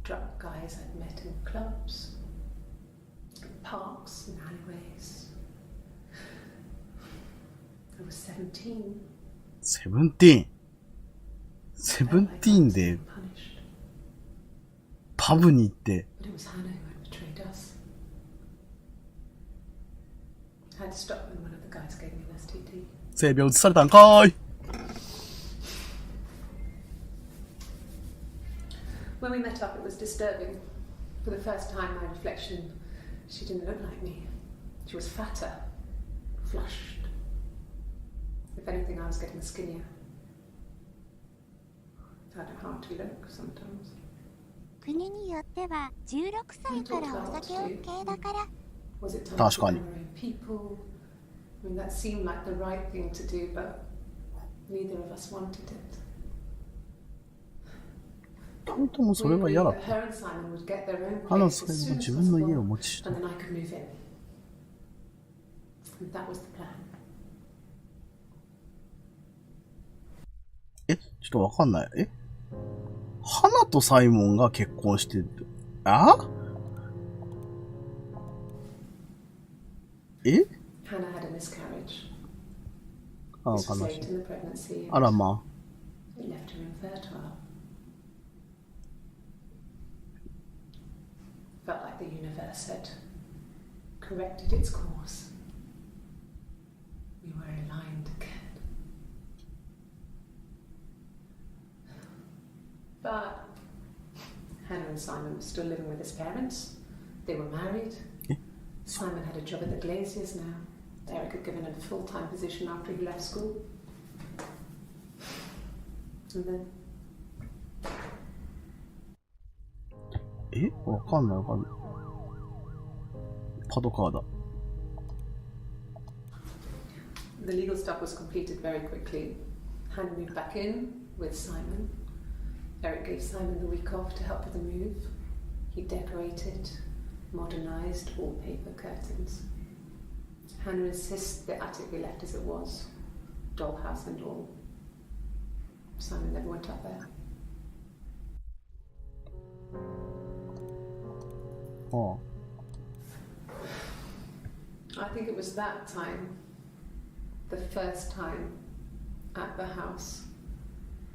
[SPEAKER 2] Drunk guys I'd met in clubs, parks and alleyways. I was 17.
[SPEAKER 1] 17でパブに行って。
[SPEAKER 2] But it was Hannah who had betrayed us. I had to stop when one of the guys gave me an STD.
[SPEAKER 1] 性病移されたんかーい。
[SPEAKER 2] When we met up, it was disturbing. For the first time, my reflection, she didn't look like me. She was fatter, flushed. If anything, I was getting skinnier. Found it hard to look sometimes.
[SPEAKER 3] 国によっては16歳からお酒 OK だから。
[SPEAKER 2] Was it time to
[SPEAKER 1] That's
[SPEAKER 2] become
[SPEAKER 1] funny.
[SPEAKER 2] our own people? I mean, that seemed like the right thing to do, but neither of us wanted it.
[SPEAKER 1] 本当もそれは嫌だった。
[SPEAKER 2] Her and Simon would get their own
[SPEAKER 1] 花
[SPEAKER 2] place
[SPEAKER 1] さ
[SPEAKER 2] as
[SPEAKER 1] ん
[SPEAKER 2] soon
[SPEAKER 1] も
[SPEAKER 2] as
[SPEAKER 1] 自分の家を
[SPEAKER 2] possible,
[SPEAKER 1] 持ち、
[SPEAKER 2] and then I could move in. And that was the plan.
[SPEAKER 1] ちょっとわかんない。花とサイモンが結婚してる。あ？
[SPEAKER 2] Hannah had a miscarriage.
[SPEAKER 1] あ、
[SPEAKER 2] This
[SPEAKER 1] 悲
[SPEAKER 2] was
[SPEAKER 1] しい。
[SPEAKER 2] late in the pregnancy.
[SPEAKER 1] あらま
[SPEAKER 2] It left her infertile. Felt like the universe had corrected its course. We were aligned again. But Hannah and Simon were still living with his parents. They were married. Simon had a job at the Glaziers now. Derek had given him a full-time position after he left school. And then
[SPEAKER 1] わかんない。パトカーだ。
[SPEAKER 2] the legal stuff was completed very quickly. Hannah moved back in with Simon. Eric gave Simon the week off to help with the move. He decorated, modernised wallpaper curtains. Hannah insists the attic be left as it was, dollhouse and all. Simon never went up there.
[SPEAKER 1] ああ。
[SPEAKER 2] I think it was that time, the first time at the house,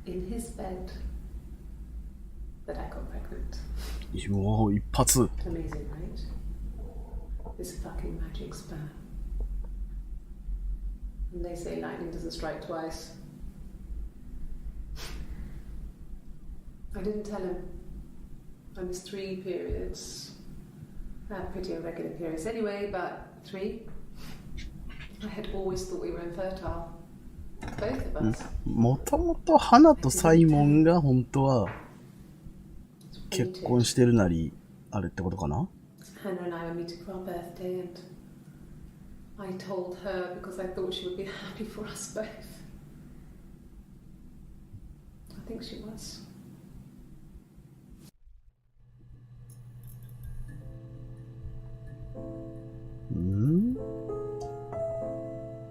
[SPEAKER 2] in his bed, that I got pregnant.
[SPEAKER 1] おー、一発。
[SPEAKER 2] Amazing, right? This fucking magic sperm. And they say lightning doesn't strike twice. I didn't tell him. I missed 3 periods. I had pretty irregular periods anyway, but 3. I had always thought we were infertile. Both of us.
[SPEAKER 1] もともと花とサイモンが本当は結婚してるなりあるってことかな？
[SPEAKER 2] Hannah and I were meeting for our birthday, and I told her because I thought she would be happy for us both. I think she was.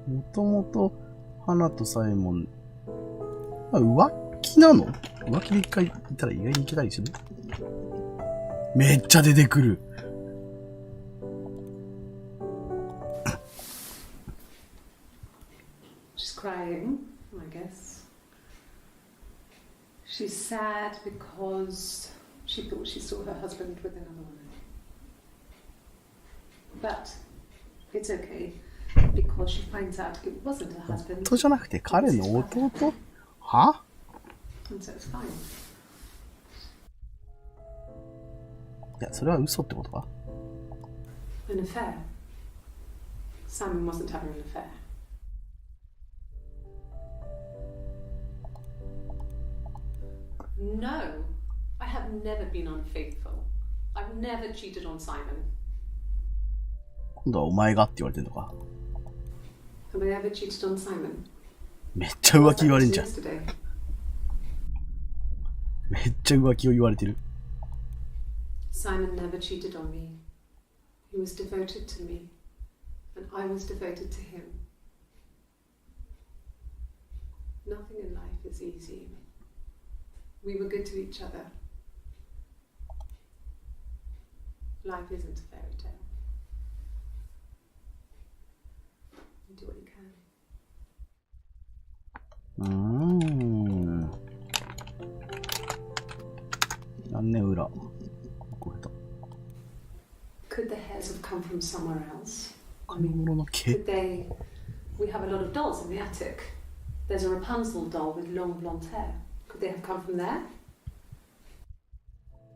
[SPEAKER 1] もともと花とサイモン、浮気なの？浮気で一回いたら意外にいけたりする？めっちゃ出てくる。
[SPEAKER 2] She's crying, I guess. She's sad because she thought she saw her husband with another woman. But it's okay because she finds out it wasn't her husband.
[SPEAKER 1] 夫じゃなくて彼の弟？は？
[SPEAKER 2] And so it's fine.
[SPEAKER 1] いや、それは嘘ってことか？
[SPEAKER 2] An affair. Simon wasn't having an affair. No, I have never been unfaithful. I've never cheated on Simon.
[SPEAKER 1] 今度はお前がって言われてんのか？
[SPEAKER 2] Have I ever cheated on Simon?
[SPEAKER 1] めっちゃ浮気言われんじゃん。
[SPEAKER 2] Yesterday.
[SPEAKER 1] めっちゃ浮気を言われてる。
[SPEAKER 2] Simon never cheated on me. He was devoted to me, and I was devoted to him. Nothing in life is easy. We were good to each other. Life isn't a fairy tale. You do what you can.
[SPEAKER 1] 何年裏これだ。
[SPEAKER 2] Could the hairs have come from somewhere else?
[SPEAKER 1] 金物の毛。
[SPEAKER 2] Could they? We have a lot of dolls in the attic. There's a Rapunzel doll with long blonde hair. Could they have come from there?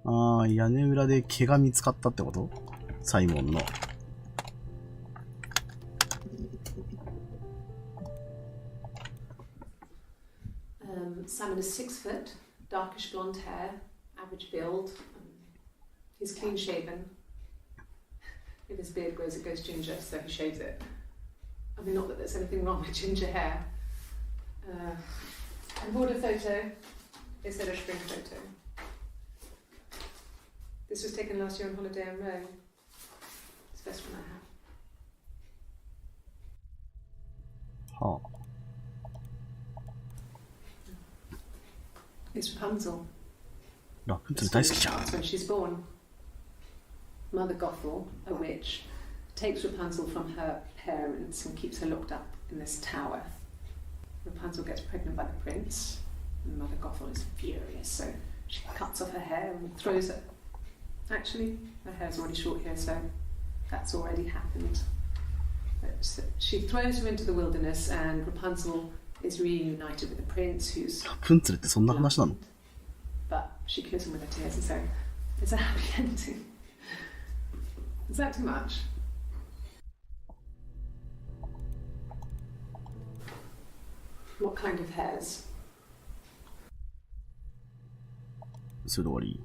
[SPEAKER 1] ああ、屋根裏で毛が見つかったってこと？サイモンの。
[SPEAKER 2] Simon is 6 foot, darkish blonde hair, average build. He's clean shaven. If his beard grows, it goes ginger, so he shaves it. I mean, not that there's anything wrong with ginger hair. I bought a photo. They said a spring photo. This was taken last year on holiday in Rome. It's the best one I have.
[SPEAKER 1] はあ。
[SPEAKER 2] It's Rapunzel.
[SPEAKER 1] ラプンツェル大好きじゃん。
[SPEAKER 2] That's when she's born. Mother Gothel, a witch, takes Rapunzel from her parents and keeps her locked up in this tower. Rapunzel gets pregnant by the prince, and Mother Gothel is furious, so she cuts off her hair and throws it. Actually, her hair's already short here, so that's already happened. But she throws her into the wilderness, and Rapunzel is reunited with the prince, who's
[SPEAKER 1] ラプンツェルってそんな話なの？
[SPEAKER 2] but she kills him with her tears, and so it's a happy ending. Is that too much? What kind of hairs?
[SPEAKER 1] それで終わり。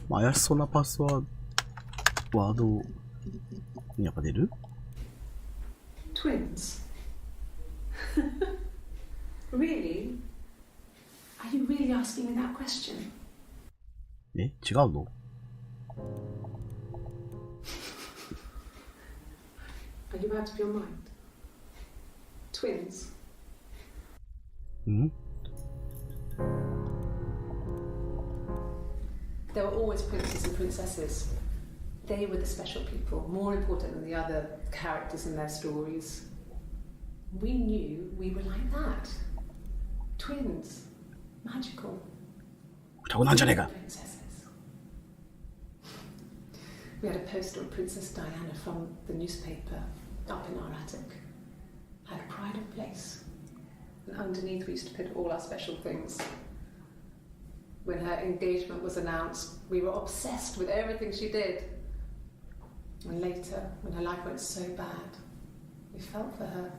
[SPEAKER 1] まあ、怪しそうなパスワードにやっぱ出る？
[SPEAKER 2] Twins? Really? Are you really asking me that question?
[SPEAKER 1] 違うの？
[SPEAKER 2] Are you out of your mind? Twins?
[SPEAKER 1] ん？
[SPEAKER 2] There were always princes and princesses. They were the special people, more important than the other characters in their stories. We knew we were like that. Twins. Magical.
[SPEAKER 1] 双子なんじゃねえか。
[SPEAKER 2] Princesses. We had a poster of Princess Diana from the newspaper up in our attic. Had a pride of place. And underneath we used to put all our special things. When her engagement was announced, we were obsessed with everything she did. And later, when her life went so bad, we felt for her.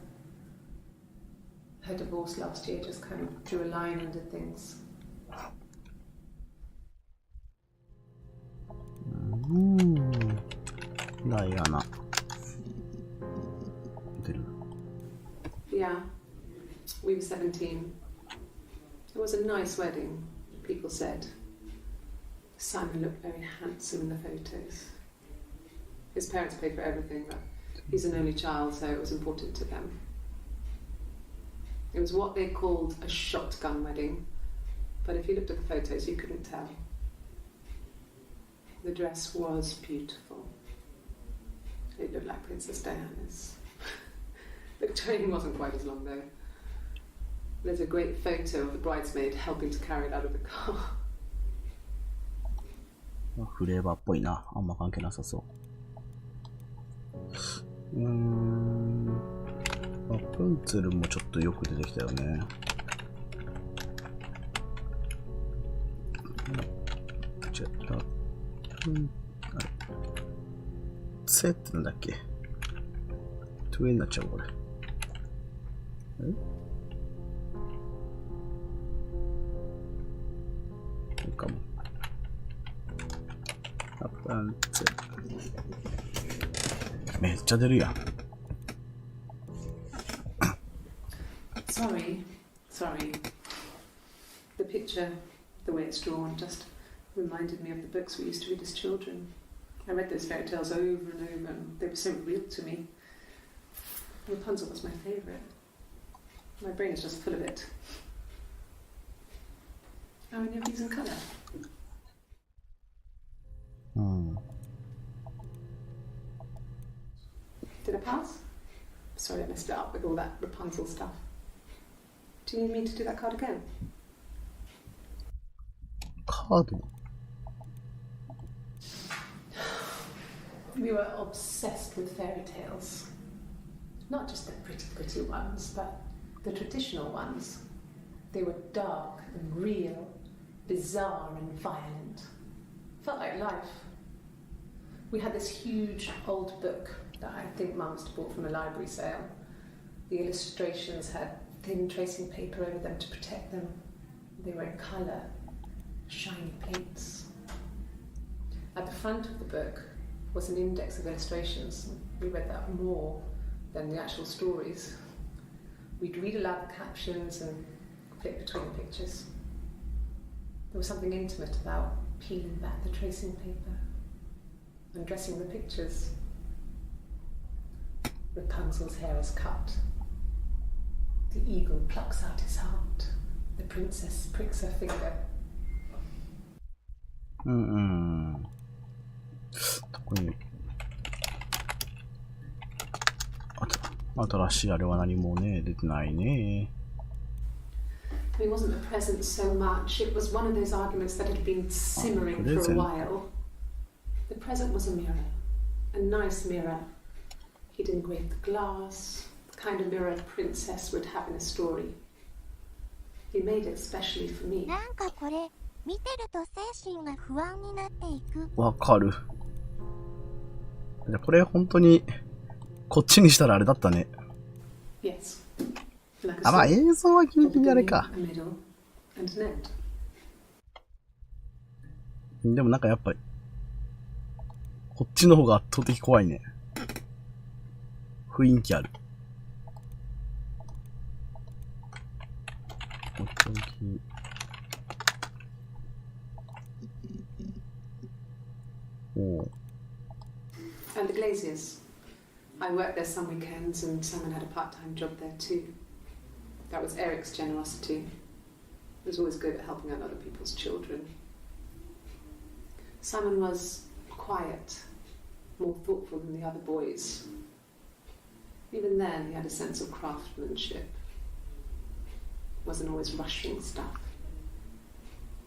[SPEAKER 2] Her divorce last year just kind of drew a line under things.
[SPEAKER 1] ダイアナ。出る。
[SPEAKER 2] Yeah, we were 17. It was a nice wedding, people said. Simon looked very handsome in the photos. His parents paid for everything, but he's an only child, so it was important to them. It was what they called a shotgun wedding, but if you looked at the photos, you couldn't tell. The dress was beautiful. It looked like Princess Diana's. The train wasn't quite as long though. There's a great photo of the bridesmaid helping to carry it out of the car.
[SPEAKER 1] フレーバーっぽいな。あんま関係なさそう。ラプンツェルもちょっとよく出てきたよね。じゃあ、ラプン、あれ。ツェってなんだっけ？トゥエになっちゃうこれ。いいかも。ラプンツェル。めっちゃ出るやん。
[SPEAKER 2] Sorry. The picture, the way it's drawn, just reminded me of the books we used to read as children. I read those fairy tales over and over, and they were so real to me. Rapunzel was my favourite. My brain is just full of it. How many of these in colour? Did I pass? Sorry, I messed it up with all that Rapunzel stuff. Do you need me to do that card again?
[SPEAKER 1] カード
[SPEAKER 2] We were obsessed with fairy tales. Not just the pretty ones, but the traditional ones. They were dark and real, bizarre and violent. Felt like life. We had this huge old book that I think Mum must have bought from a library sale. The illustrations had thin tracing paper over them to protect them. They were in colour, shiny plates. At the front of the book was an index of illustrations. We read that more than the actual stories. We'd read aloud the captions and flip between the pictures. There was something intimate about peeling back the tracing paper, undressing the pictures. Rapunzel's hair is cut. The eagle plucks out his heart. The princess pricks her finger.
[SPEAKER 1] ここに新しいあれは何もね出てないね。
[SPEAKER 2] It wasn't the present so much. It was one of those arguments that had been simmering for a while. The present was a mirror, a nice mirror. He'd engraved the glass, the kind of mirror a princess would have in a story. He made it specially for me.
[SPEAKER 3] なんかこれ見てると精神が不安になっていく。
[SPEAKER 1] わかる。これ本当にこっちにしたらあれだったね。
[SPEAKER 2] Yes.
[SPEAKER 1] あ、まあ映像はギリギリあれか。
[SPEAKER 2] and an end.
[SPEAKER 1] でもなんかやっぱり、こっちの方が圧倒的怖いね。雰囲気ある。おう。
[SPEAKER 2] And the Glaziers. I worked there some weekends and Simon had a part-time job there too. That was Eric's generosity. He was always good at helping out other people's children. Simon was quiet, more thoughtful than the other boys. Even then, he had a sense of craftsmanship. Wasn't always rushing stuff.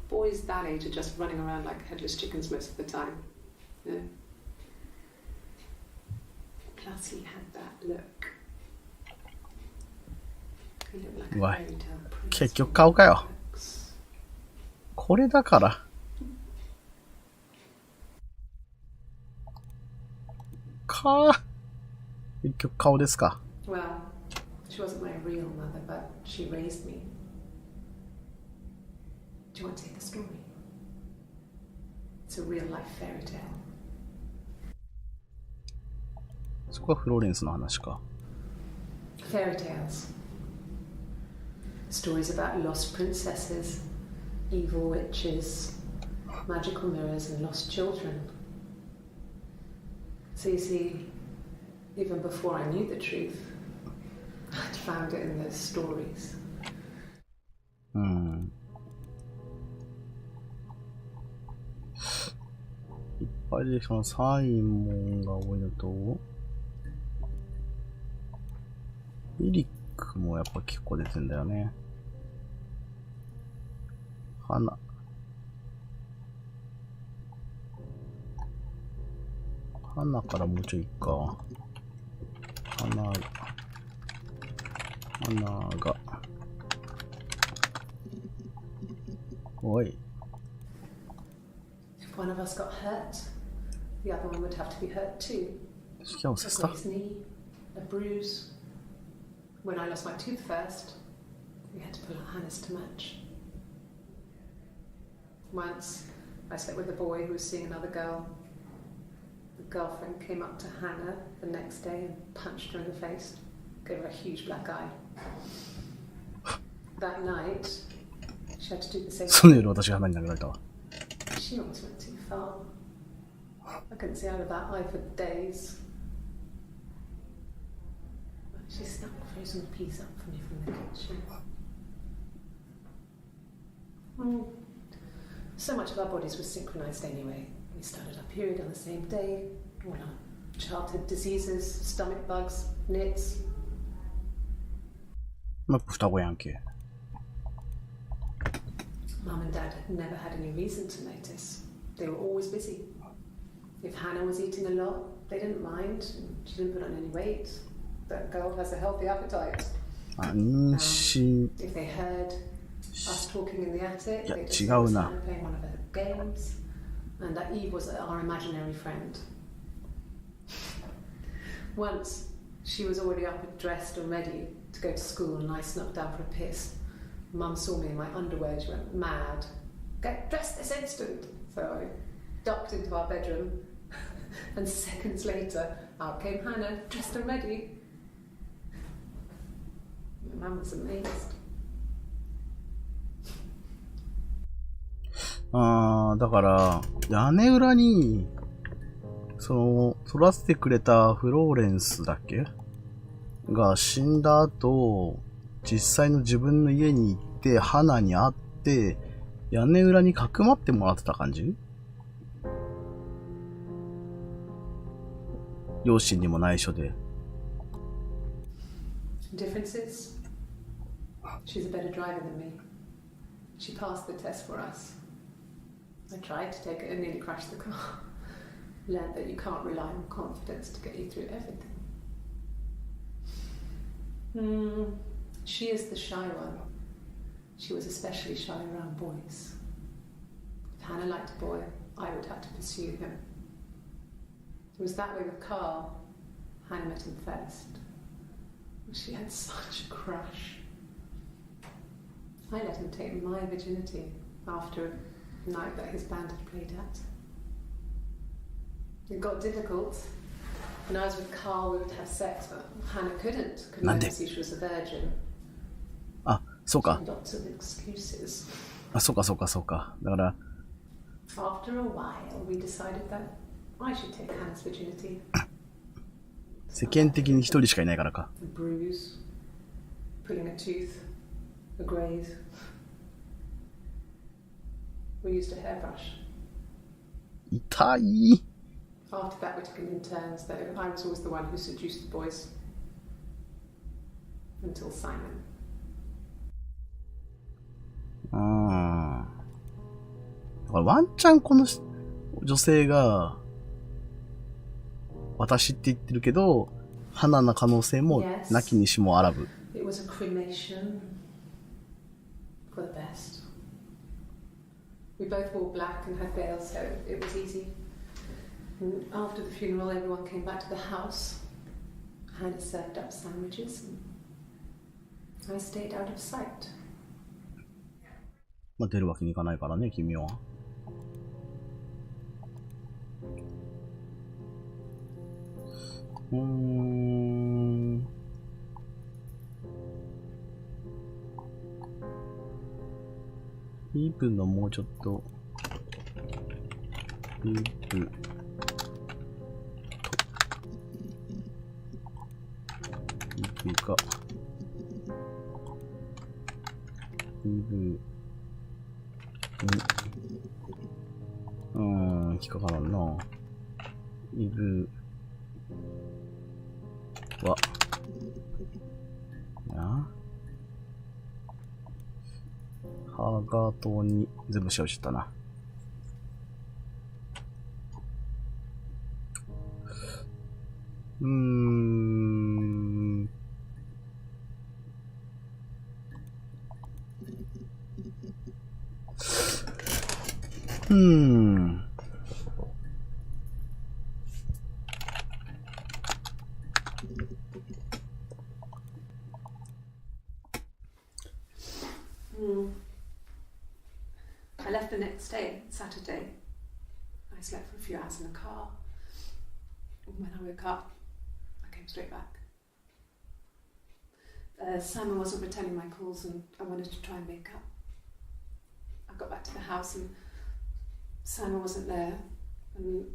[SPEAKER 2] Boys that age are just running around like headless chickens most of the time. You know? Plus, he had that look. He looked like a fairy tale prince.
[SPEAKER 1] 結局顔かよ。これだから。結局顔ですか。
[SPEAKER 2] Well, she wasn't my real mother, but she raised me. Do you want to hear the story? It's a real life fairy tale.
[SPEAKER 1] そこがフローレンスの話か。
[SPEAKER 2] Fairy tales. Stories about lost princesses, evil witches, magical mirrors, and lost children. So you see, even before I knew the truth, I'd found it in those stories.
[SPEAKER 1] うん。いっぱいでそのサイモンが多いのと、エリックもやっぱ結構出てんだよね。花からもうちょいか。花が。おい。
[SPEAKER 2] If one of us got hurt, the other one would have to be hurt too.
[SPEAKER 1] しかもさせた。
[SPEAKER 2] A knee, a bruise. When I lost my tooth first, we had to pull out Hannah's to match. Once, I slept with a boy who was seeing another girl. The girlfriend came up to Hannah the next day and punched her in the face, gave her a huge black eye. That night, she had to do the same
[SPEAKER 1] その
[SPEAKER 2] thing.
[SPEAKER 1] 夜私が花に殴られたわ。
[SPEAKER 2] She almost went too far. I couldn't see out of that eye for days. She snuck a frozen piece up for me from the kitchen. So much of our bodies was synchronized anyway. We started our period on the same day. All our childhood diseases, stomach bugs, nits.
[SPEAKER 1] まあ、双子やんけ。
[SPEAKER 2] Mum and Dad had never had any reason to notice. They were always busy. If Hannah was eating a lot, they didn't mind. She didn't put on any weight. That girl has a healthy appetite.
[SPEAKER 1] 妊娠。
[SPEAKER 2] If they heard us talking in the attic,
[SPEAKER 1] いや、
[SPEAKER 2] they
[SPEAKER 1] 違
[SPEAKER 2] just
[SPEAKER 1] う
[SPEAKER 2] was
[SPEAKER 1] な。
[SPEAKER 2] playing one of her games. And that Eve was our imaginary friend. Once, she was already up and dressed and ready to go to school, and I snuck down for a piss. Mum saw me in my underwear, she went mad. Get dressed this instant! So I ducked into our bedroom, and seconds later, out came Hannah, dressed and ready. My mum was amazed.
[SPEAKER 1] だから、屋根裏に、育ててくれたフローレンスだっけが死んだ後、実際の自分の家に行って、花に会って、屋根裏にかくまってもらってた感じ？両親にも内緒で。
[SPEAKER 2] Differences? She's a better driver than me. She passed the test for us. I tried to take it and nearly crashed the car. Learned that you can't rely on confidence to get you through everything. She is the shy one. She was especially shy around boys. If Hannah liked a boy, I would have to pursue him. It was that way with Carl. Hannah met him first. She had such a crush. I let him take my virginity after a night that his band had played at. It got difficult. When I was with Carl, we would have sex, but Hannah couldn't. Could never see she was a virgin.
[SPEAKER 1] あ、そうか。
[SPEAKER 2] Lots of excuses.
[SPEAKER 1] あ、そうかそうかそうか。だから、
[SPEAKER 2] After a while, we decided that I should take Hannah's virginity.
[SPEAKER 1] 世間的に一人しかいないからか。
[SPEAKER 2] A bruise, pulling a tooth, a graze. We used a hairbrush.
[SPEAKER 1] 痛い。
[SPEAKER 2] After that, we took it in turns, though. I was always the one who seduced the boys. Until Simon.
[SPEAKER 1] だからワンチャンこの女性が、私って言ってるけど、花な可能性もなきにしもあらぶ。
[SPEAKER 2] It was a cremation for the best. We both wore black and had veils, so it was easy. And after the funeral, everyone came back to the house. Hannah served up sandwiches, and I stayed out of sight.
[SPEAKER 1] まあ出るわけにいかないからね、君は。イープンのもうちょっと、イープ、イープ以下、イープ、引っかからんな。イブは、ハガトに全部しちゃったな。
[SPEAKER 2] I left the next day, Saturday. I slept for a few hours in the car. When I woke up, I came straight back. Simon wasn't returning my calls and I wanted to try and make up. I got back to the house and Simon wasn't there. And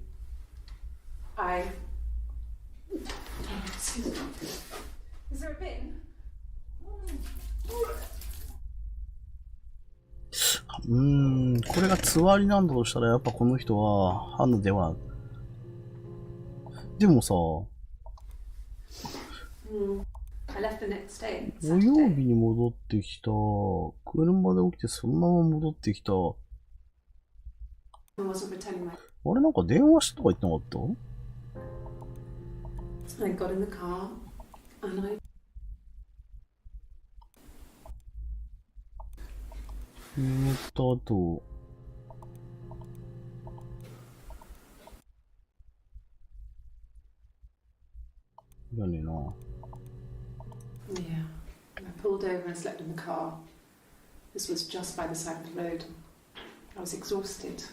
[SPEAKER 2] I... Is there a bin?
[SPEAKER 1] これがつわりなんだとしたら、やっぱこの人は、花では。でもさ、土曜日に戻ってきた。車で起きてそのまま戻ってきた。あれなんか電話したとか言ってなかった？
[SPEAKER 2] I got in the car and I...
[SPEAKER 1] った後、いらねえな。
[SPEAKER 2] Yeah, I pulled over and slept in the car. This was just by the side of the road. I was exhausted.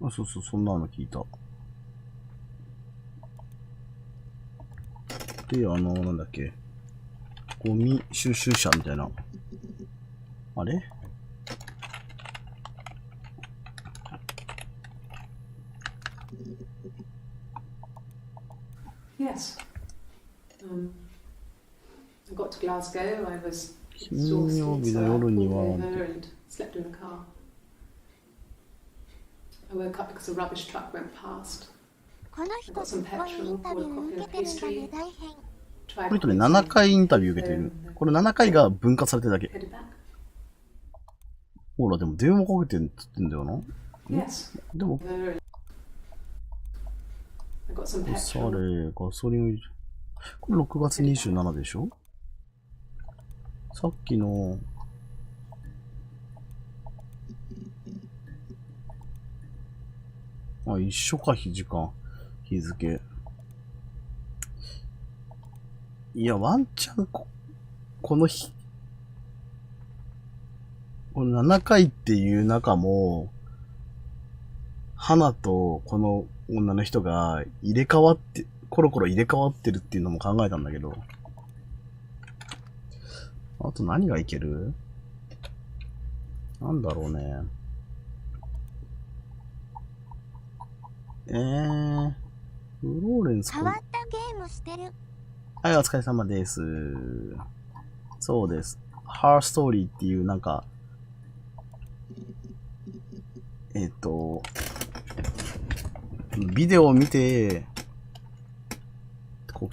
[SPEAKER 1] あ、そうそう、そんなの聞いた。で、なんだっけ。ゴミ収集車みたいな。あれ？
[SPEAKER 2] Yes. I got to Glasgow. I was
[SPEAKER 1] 金曜
[SPEAKER 2] exhausted,
[SPEAKER 1] 日
[SPEAKER 2] so
[SPEAKER 1] の
[SPEAKER 2] I
[SPEAKER 1] 夜
[SPEAKER 2] pulled
[SPEAKER 1] には
[SPEAKER 2] over and slept in the car. I woke up because a rubbish truck went past.
[SPEAKER 3] この人すっごいインタビュー受けてるんだね、大変。
[SPEAKER 1] この人ね、7回インタビュー受けてる。これ7回が分割されてるだけ。ほら、でも電話かけてんって言ってんだよな。でも、おしゃれ、ガソリンを入れる。これ6月27でしょ？さっきの、あ、一緒か、時間。日付。いや、ワンチャンこの7回っていう中も、花とこの女の人が入れ替わって、コロコロ入れ替わってるっていうのも考えたんだけど。あと何がいける？なんだろうね。フローレンス
[SPEAKER 3] 変わったゲームしてる。
[SPEAKER 1] はい、お疲れ様です。そうです。ハーストーリーっていうなんか、ビデオを見て、こう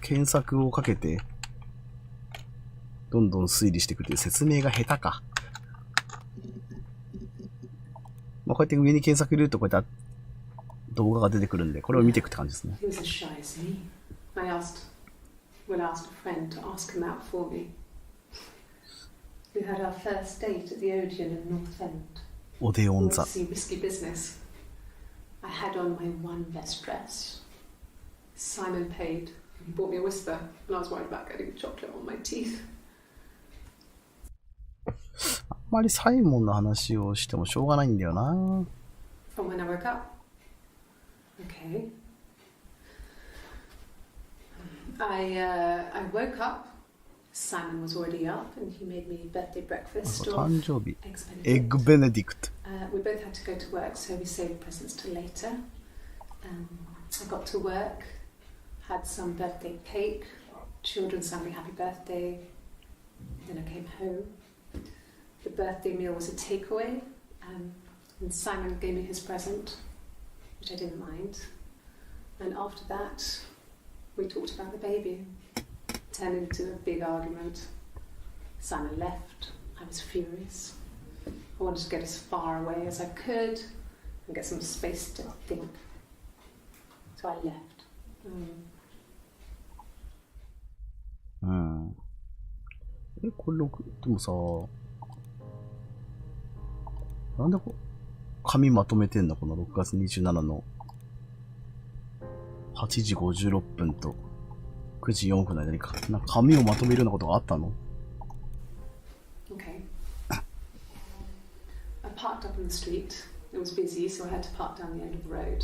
[SPEAKER 1] 検索をかけて、どんどん推理していくっていう説明が下手か。まあ、こうやって上に検索入れるとこうやって動画が出てくるんで、これを見ていくって感じですね。
[SPEAKER 2] He was as shy as me. I asked a friend to ask him out for me. We had our first date at the Odeon in North End.
[SPEAKER 1] オデオン座。
[SPEAKER 2] See risky business. I had on my one best dress. Simon paid. He bought me a whisper, and I was worried about getting chocolate on my teeth.
[SPEAKER 1] あんまりサイモンの話をしてもしょうがないんだよな。
[SPEAKER 2] From when I woke up. Okay. I woke up. Simon was already up, and he made me birthday breakfast.
[SPEAKER 1] 誕生日。
[SPEAKER 2] Eggs
[SPEAKER 1] エッグベネディクト。
[SPEAKER 2] We both had to go to work, so we saved presents till later. I got to work, had some birthday cake, children sang me happy birthday. Then I came home. The birthday meal was a takeaway, and Simon gave me his present, which I didn't mind. And after that, we talked about the baby. Turned into a big argument. Simon left. I was furious. I wanted to get as far away as I could and get some space to think. So I left.
[SPEAKER 1] うん。これでもさ、なんで紙まとめてんのこの6月27の8時56分と9時4分の間になんか紙をまとめるようなことがあったの？
[SPEAKER 2] Okay. I parked up on the street. It was busy, so I had to park down the end of the road.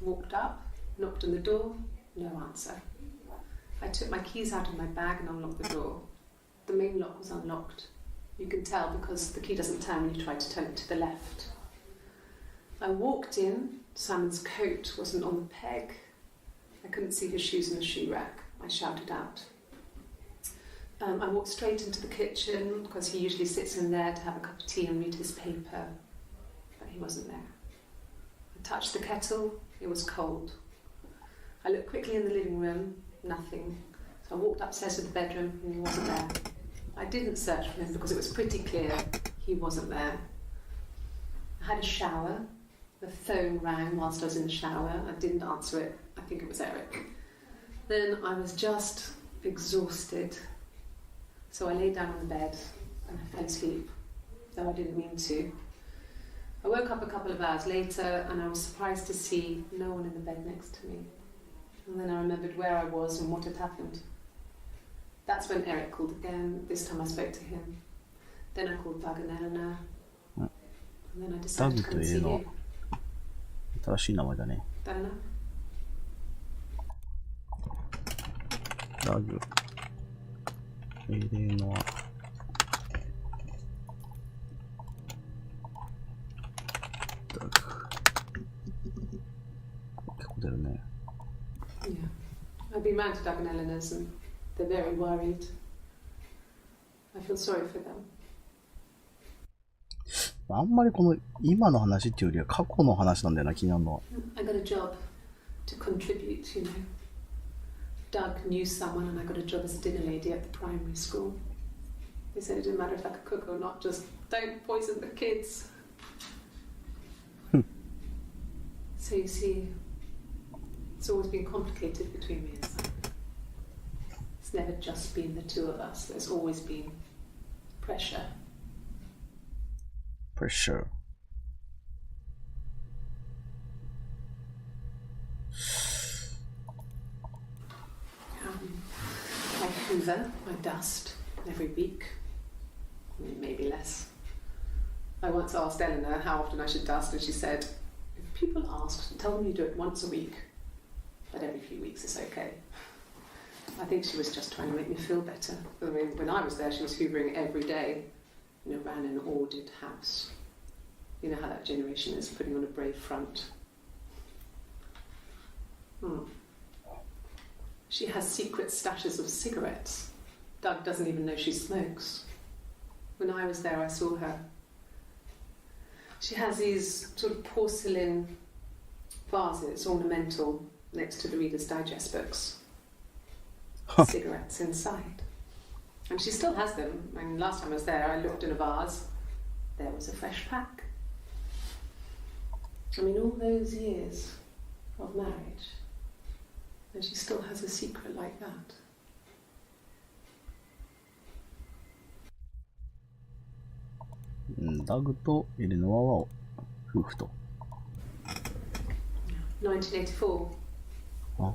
[SPEAKER 2] Walked up, knocked on the door, no answer. I took my keys out of my bag and unlocked the door. The main lock was unlocked. You can tell because the key doesn't turn when you try to turn it to the left. I walked in. Simon's coat wasn't on the peg. I couldn't see his shoes in the shoe rack. I shouted out. I walked straight into the kitchen because he usually sits in there to have a cup of tea and read his paper. But he wasn't there. I touched the kettle. It was cold. I looked quickly in the living room. Nothing. So I walked upstairs to the bedroom and he wasn't there. I didn't search for him because it was pretty clear he wasn't there. I had a shower. The phone rang whilst I was in the shower. I didn't answer it. I think it was Eric. Then I was just exhausted. So I lay down on the bed and I fell asleep, though I didn't mean to. I woke up a couple of hours later and I was surprised to see no one in the bed next to me. And then I remembered where I was and what had happened. That's when Eric called again. This time I spoke to him. Then I called Doug and Eleanor. And then I decided to come and see you.
[SPEAKER 1] 新しい名前だね。
[SPEAKER 2] ダグ
[SPEAKER 1] ダグ。エレノア。ダグ。結構出るね。
[SPEAKER 2] Yeah. I've been round to Doug and Eleanor's and they're very worried. I feel sorry for them.
[SPEAKER 1] あんまりこの今の話っていうよりは過去の話なんだよな、気になるのは。
[SPEAKER 2] I got a job to contribute, you know. Doug knew someone and I got a job as a dinner lady at the primary school. They said it didn't matter if I could cook or not, just don't poison the kids. So you see, it's always been complicated between me and Simon. It's never just been the two of us. There's always been pressure.
[SPEAKER 1] For sure.
[SPEAKER 2] I hoover my dust every week, maybe less. I once asked Eleanor how often I should dust, and she said, if people ask, tell them you do it once a week, but every few weeks is okay. I think she was just trying to make me feel better. I mean, when I was there, she was hoovering every day, ran an ordered house. You know how that generation is, putting on a brave front. She has secret stashes of cigarettes. Doug doesn't even know she smokes. When I was there, I saw her. She has these sort of porcelain vases, ornamental, next to the Reader's Digest books. Cigarettes inside. And she still has them. I mean, last time I was there, I looked in a vase. There was a fresh pack. I mean, all those years of marriage, and she still has a secret like that.
[SPEAKER 1] Doug とエレノアは夫婦と。
[SPEAKER 2] 1984
[SPEAKER 1] Oh.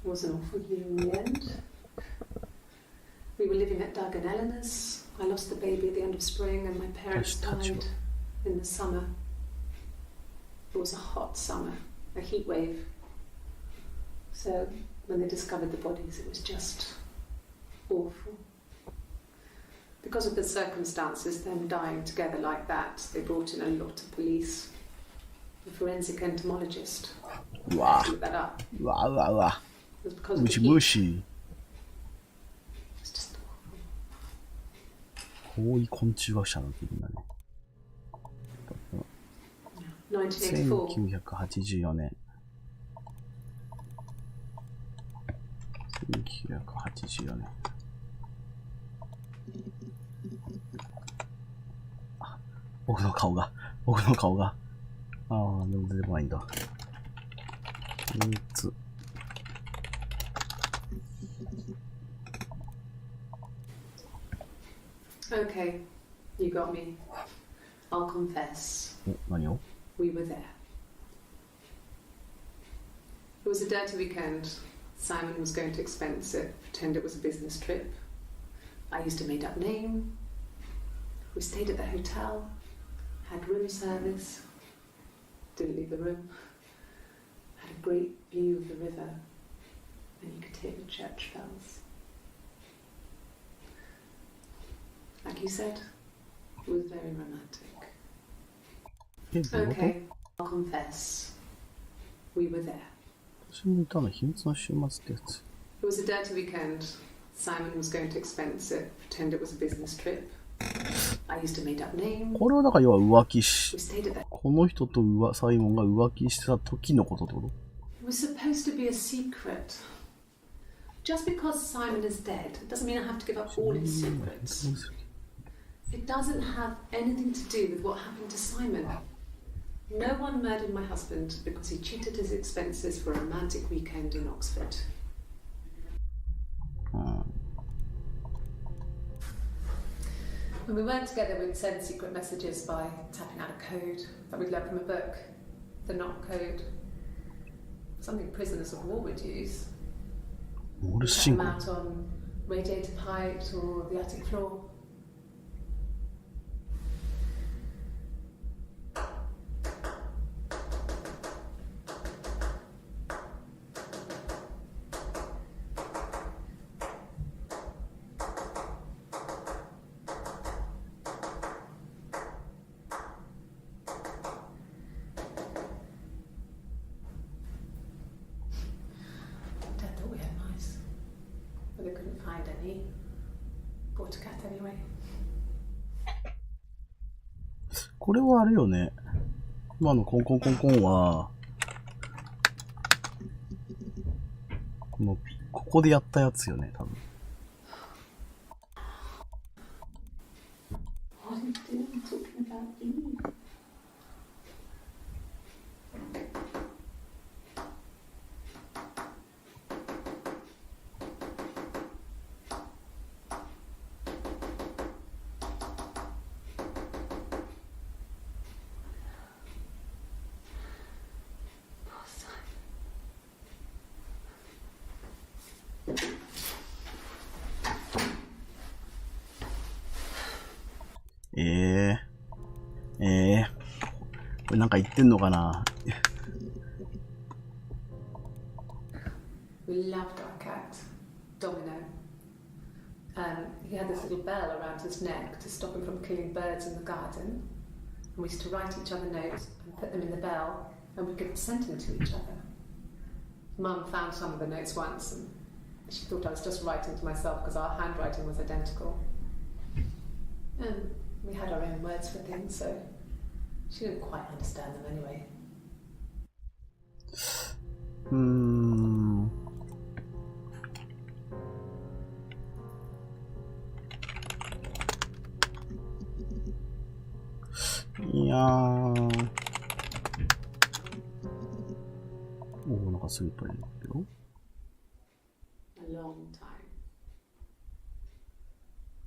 [SPEAKER 2] was an awful year in the end. We were living at Doug and Eleanor's. I lost the baby at the end of spring, and my parents died in the summer. It was a hot summer, a heat wave. So when they discovered the bodies, it was just awful. Because of the circumstances, them dying together like that, they brought in a lot of police. A forensic entomologist.
[SPEAKER 1] Wow.
[SPEAKER 2] Look that up.
[SPEAKER 1] Wow.
[SPEAKER 2] It was because of the heat.
[SPEAKER 1] Mushi.
[SPEAKER 2] It's just awful.
[SPEAKER 1] こういう昆虫学者の気分だね。
[SPEAKER 2] 1984.
[SPEAKER 1] 1984年。1984年。あ、僕の顔が。ああ、でも出てこないんだ。
[SPEAKER 2] Okay, you got me. I'll confess.
[SPEAKER 1] 何を
[SPEAKER 2] We were there. It was a dirty weekend. Simon was going to expense it, pretend it was a business trip. I used a made-up name. We stayed at the hotel, had room service, didn't leave the room, had a great view of the river, and you could hear the church bells. Like you said, it was very romantic.
[SPEAKER 1] どういうこと
[SPEAKER 2] Okay, I'll confess. We were there.
[SPEAKER 1] 私もいたの秘密の週末ってやつ。
[SPEAKER 2] It was a dirty weekend. Simon was going to expense it, pretend it was a business trip. I used a made-up name.
[SPEAKER 1] これはだから要は浮気し、
[SPEAKER 2] We stayed at that.
[SPEAKER 1] この人とサイモンが浮気してた時のことってこと
[SPEAKER 2] It was supposed to be a secret. Just because Simon is dead doesn't mean I have to give up all his secrets. It doesn't have anything to do with what happened to Simon. No one murdered my husband because he cheated his expenses for a romantic weekend in Oxford. When we weren't together, we'd send secret messages by tapping out a code that we'd learned from a book, the knock code. Something prisoners of war would use.
[SPEAKER 1] モールス
[SPEAKER 2] Tap
[SPEAKER 1] 信
[SPEAKER 2] them
[SPEAKER 1] 号
[SPEAKER 2] out on radiator pipes or the attic floor. Dad thought we had mice, but they couldn't find any. Bought a cat anyway.
[SPEAKER 1] これはあれよね。今のコンコンコンコンは、ここでやったやつよね、多分。
[SPEAKER 2] What are you doing talking about Eve? Poor Simon.
[SPEAKER 1] これなんか言ってんのかな。
[SPEAKER 2] We loved our cat, Domino. He had this little bell around his neck to stop him from killing birds in the garden. And we used to write each other notes and put them in the bell, and we could send them to each other. Mum found some of the notes once, and she thought I was just writing to myself because our handwriting was identical. And we had our own words for things, so she didn't quite understand them anyway.
[SPEAKER 1] いやー。お、なんかスーパーになってるよ。
[SPEAKER 2] A long time.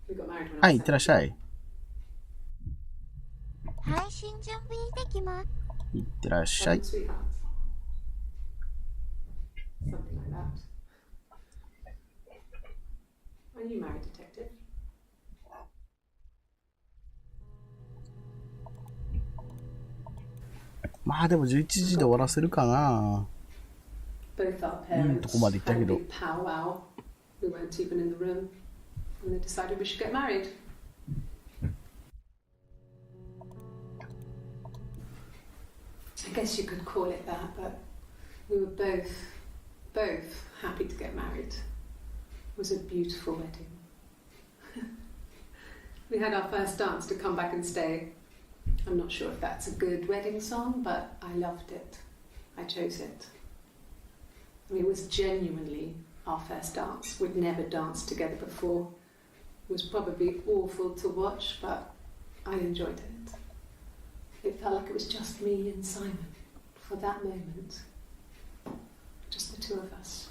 [SPEAKER 2] We got married when
[SPEAKER 1] は
[SPEAKER 2] I
[SPEAKER 1] い、い
[SPEAKER 2] was
[SPEAKER 1] ってらっしゃい。
[SPEAKER 3] 配信準備できます。
[SPEAKER 1] いってらっしゃい。
[SPEAKER 2] sweethearts. Something like that. Are you married, detective?
[SPEAKER 1] まあでも11時で終わらせるかな。
[SPEAKER 2] Both our parents
[SPEAKER 1] とこまで行ったけど。
[SPEAKER 2] had a big powwow. We weren't even in the room, and they decided we should get married. I guess you could call it that, but we were both happy to get married. It was a beautiful wedding. We had our first dance to Come Back and Stay. I'm not sure if that's a good wedding song, but I loved it. I chose it. I mean, it was genuinely our first dance. We'd never danced together before. It was probably awful to watch, but I enjoyed it. It felt like it was just me and Simon for that moment. Just the two of us.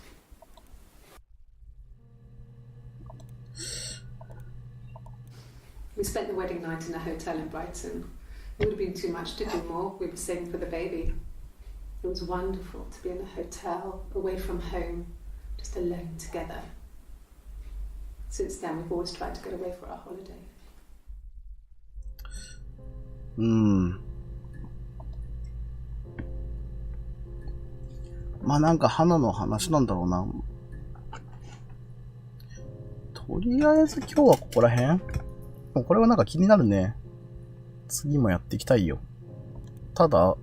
[SPEAKER 2] We spent the wedding night in a hotel in Brighton. It would have been too much to do more. We were saving for the baby. It was wonderful to be in a hotel, away from home, just alone together. Since then, we've always tried to get away for our holiday.
[SPEAKER 1] まあなんか花の話なんだろうな。とりあえず今日はここら辺？もうこれはなんか気になるね。次もやっていきたいよ。ただ、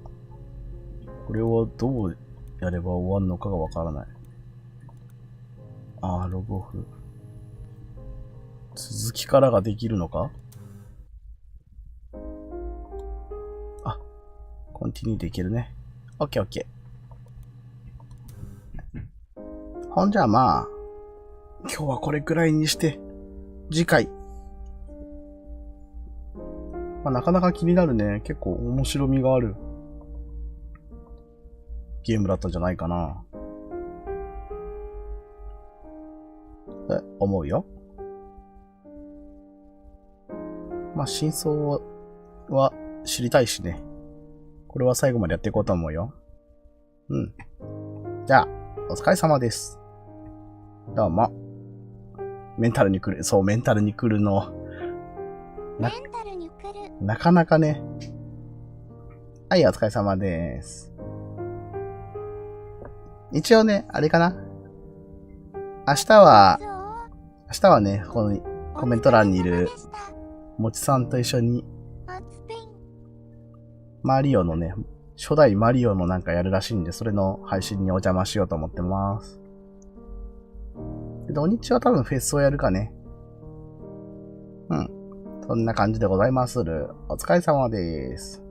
[SPEAKER 1] これをどうやれば終わるのかがわからない。ロゴフ。続きからができるのか？コンティニューできるね。オッケーオッケー。ほんじゃまあ、今日はこれくらいにして、次回。まあ、なかなか気になるね。結構面白みがあるゲームだったんじゃないかな。思うよ。まあ、真相は知りたいしね。これは最後までやっていこうと思うよ。じゃあ、お疲れ様です。どうも。メンタルに来る。そう、メンタルに来るの。
[SPEAKER 3] メンタルに来る。
[SPEAKER 1] なかなかね。はい、お疲れ様です。一応ね、あれかな。明日はね、このコメント欄にいる、もちさんと一緒に、マリオのね、初代マリオのなんかやるらしいんで、それの配信にお邪魔しようと思ってます。で、土日は多分フェスをやるかね。そんな感じでございまする。お疲れ様です。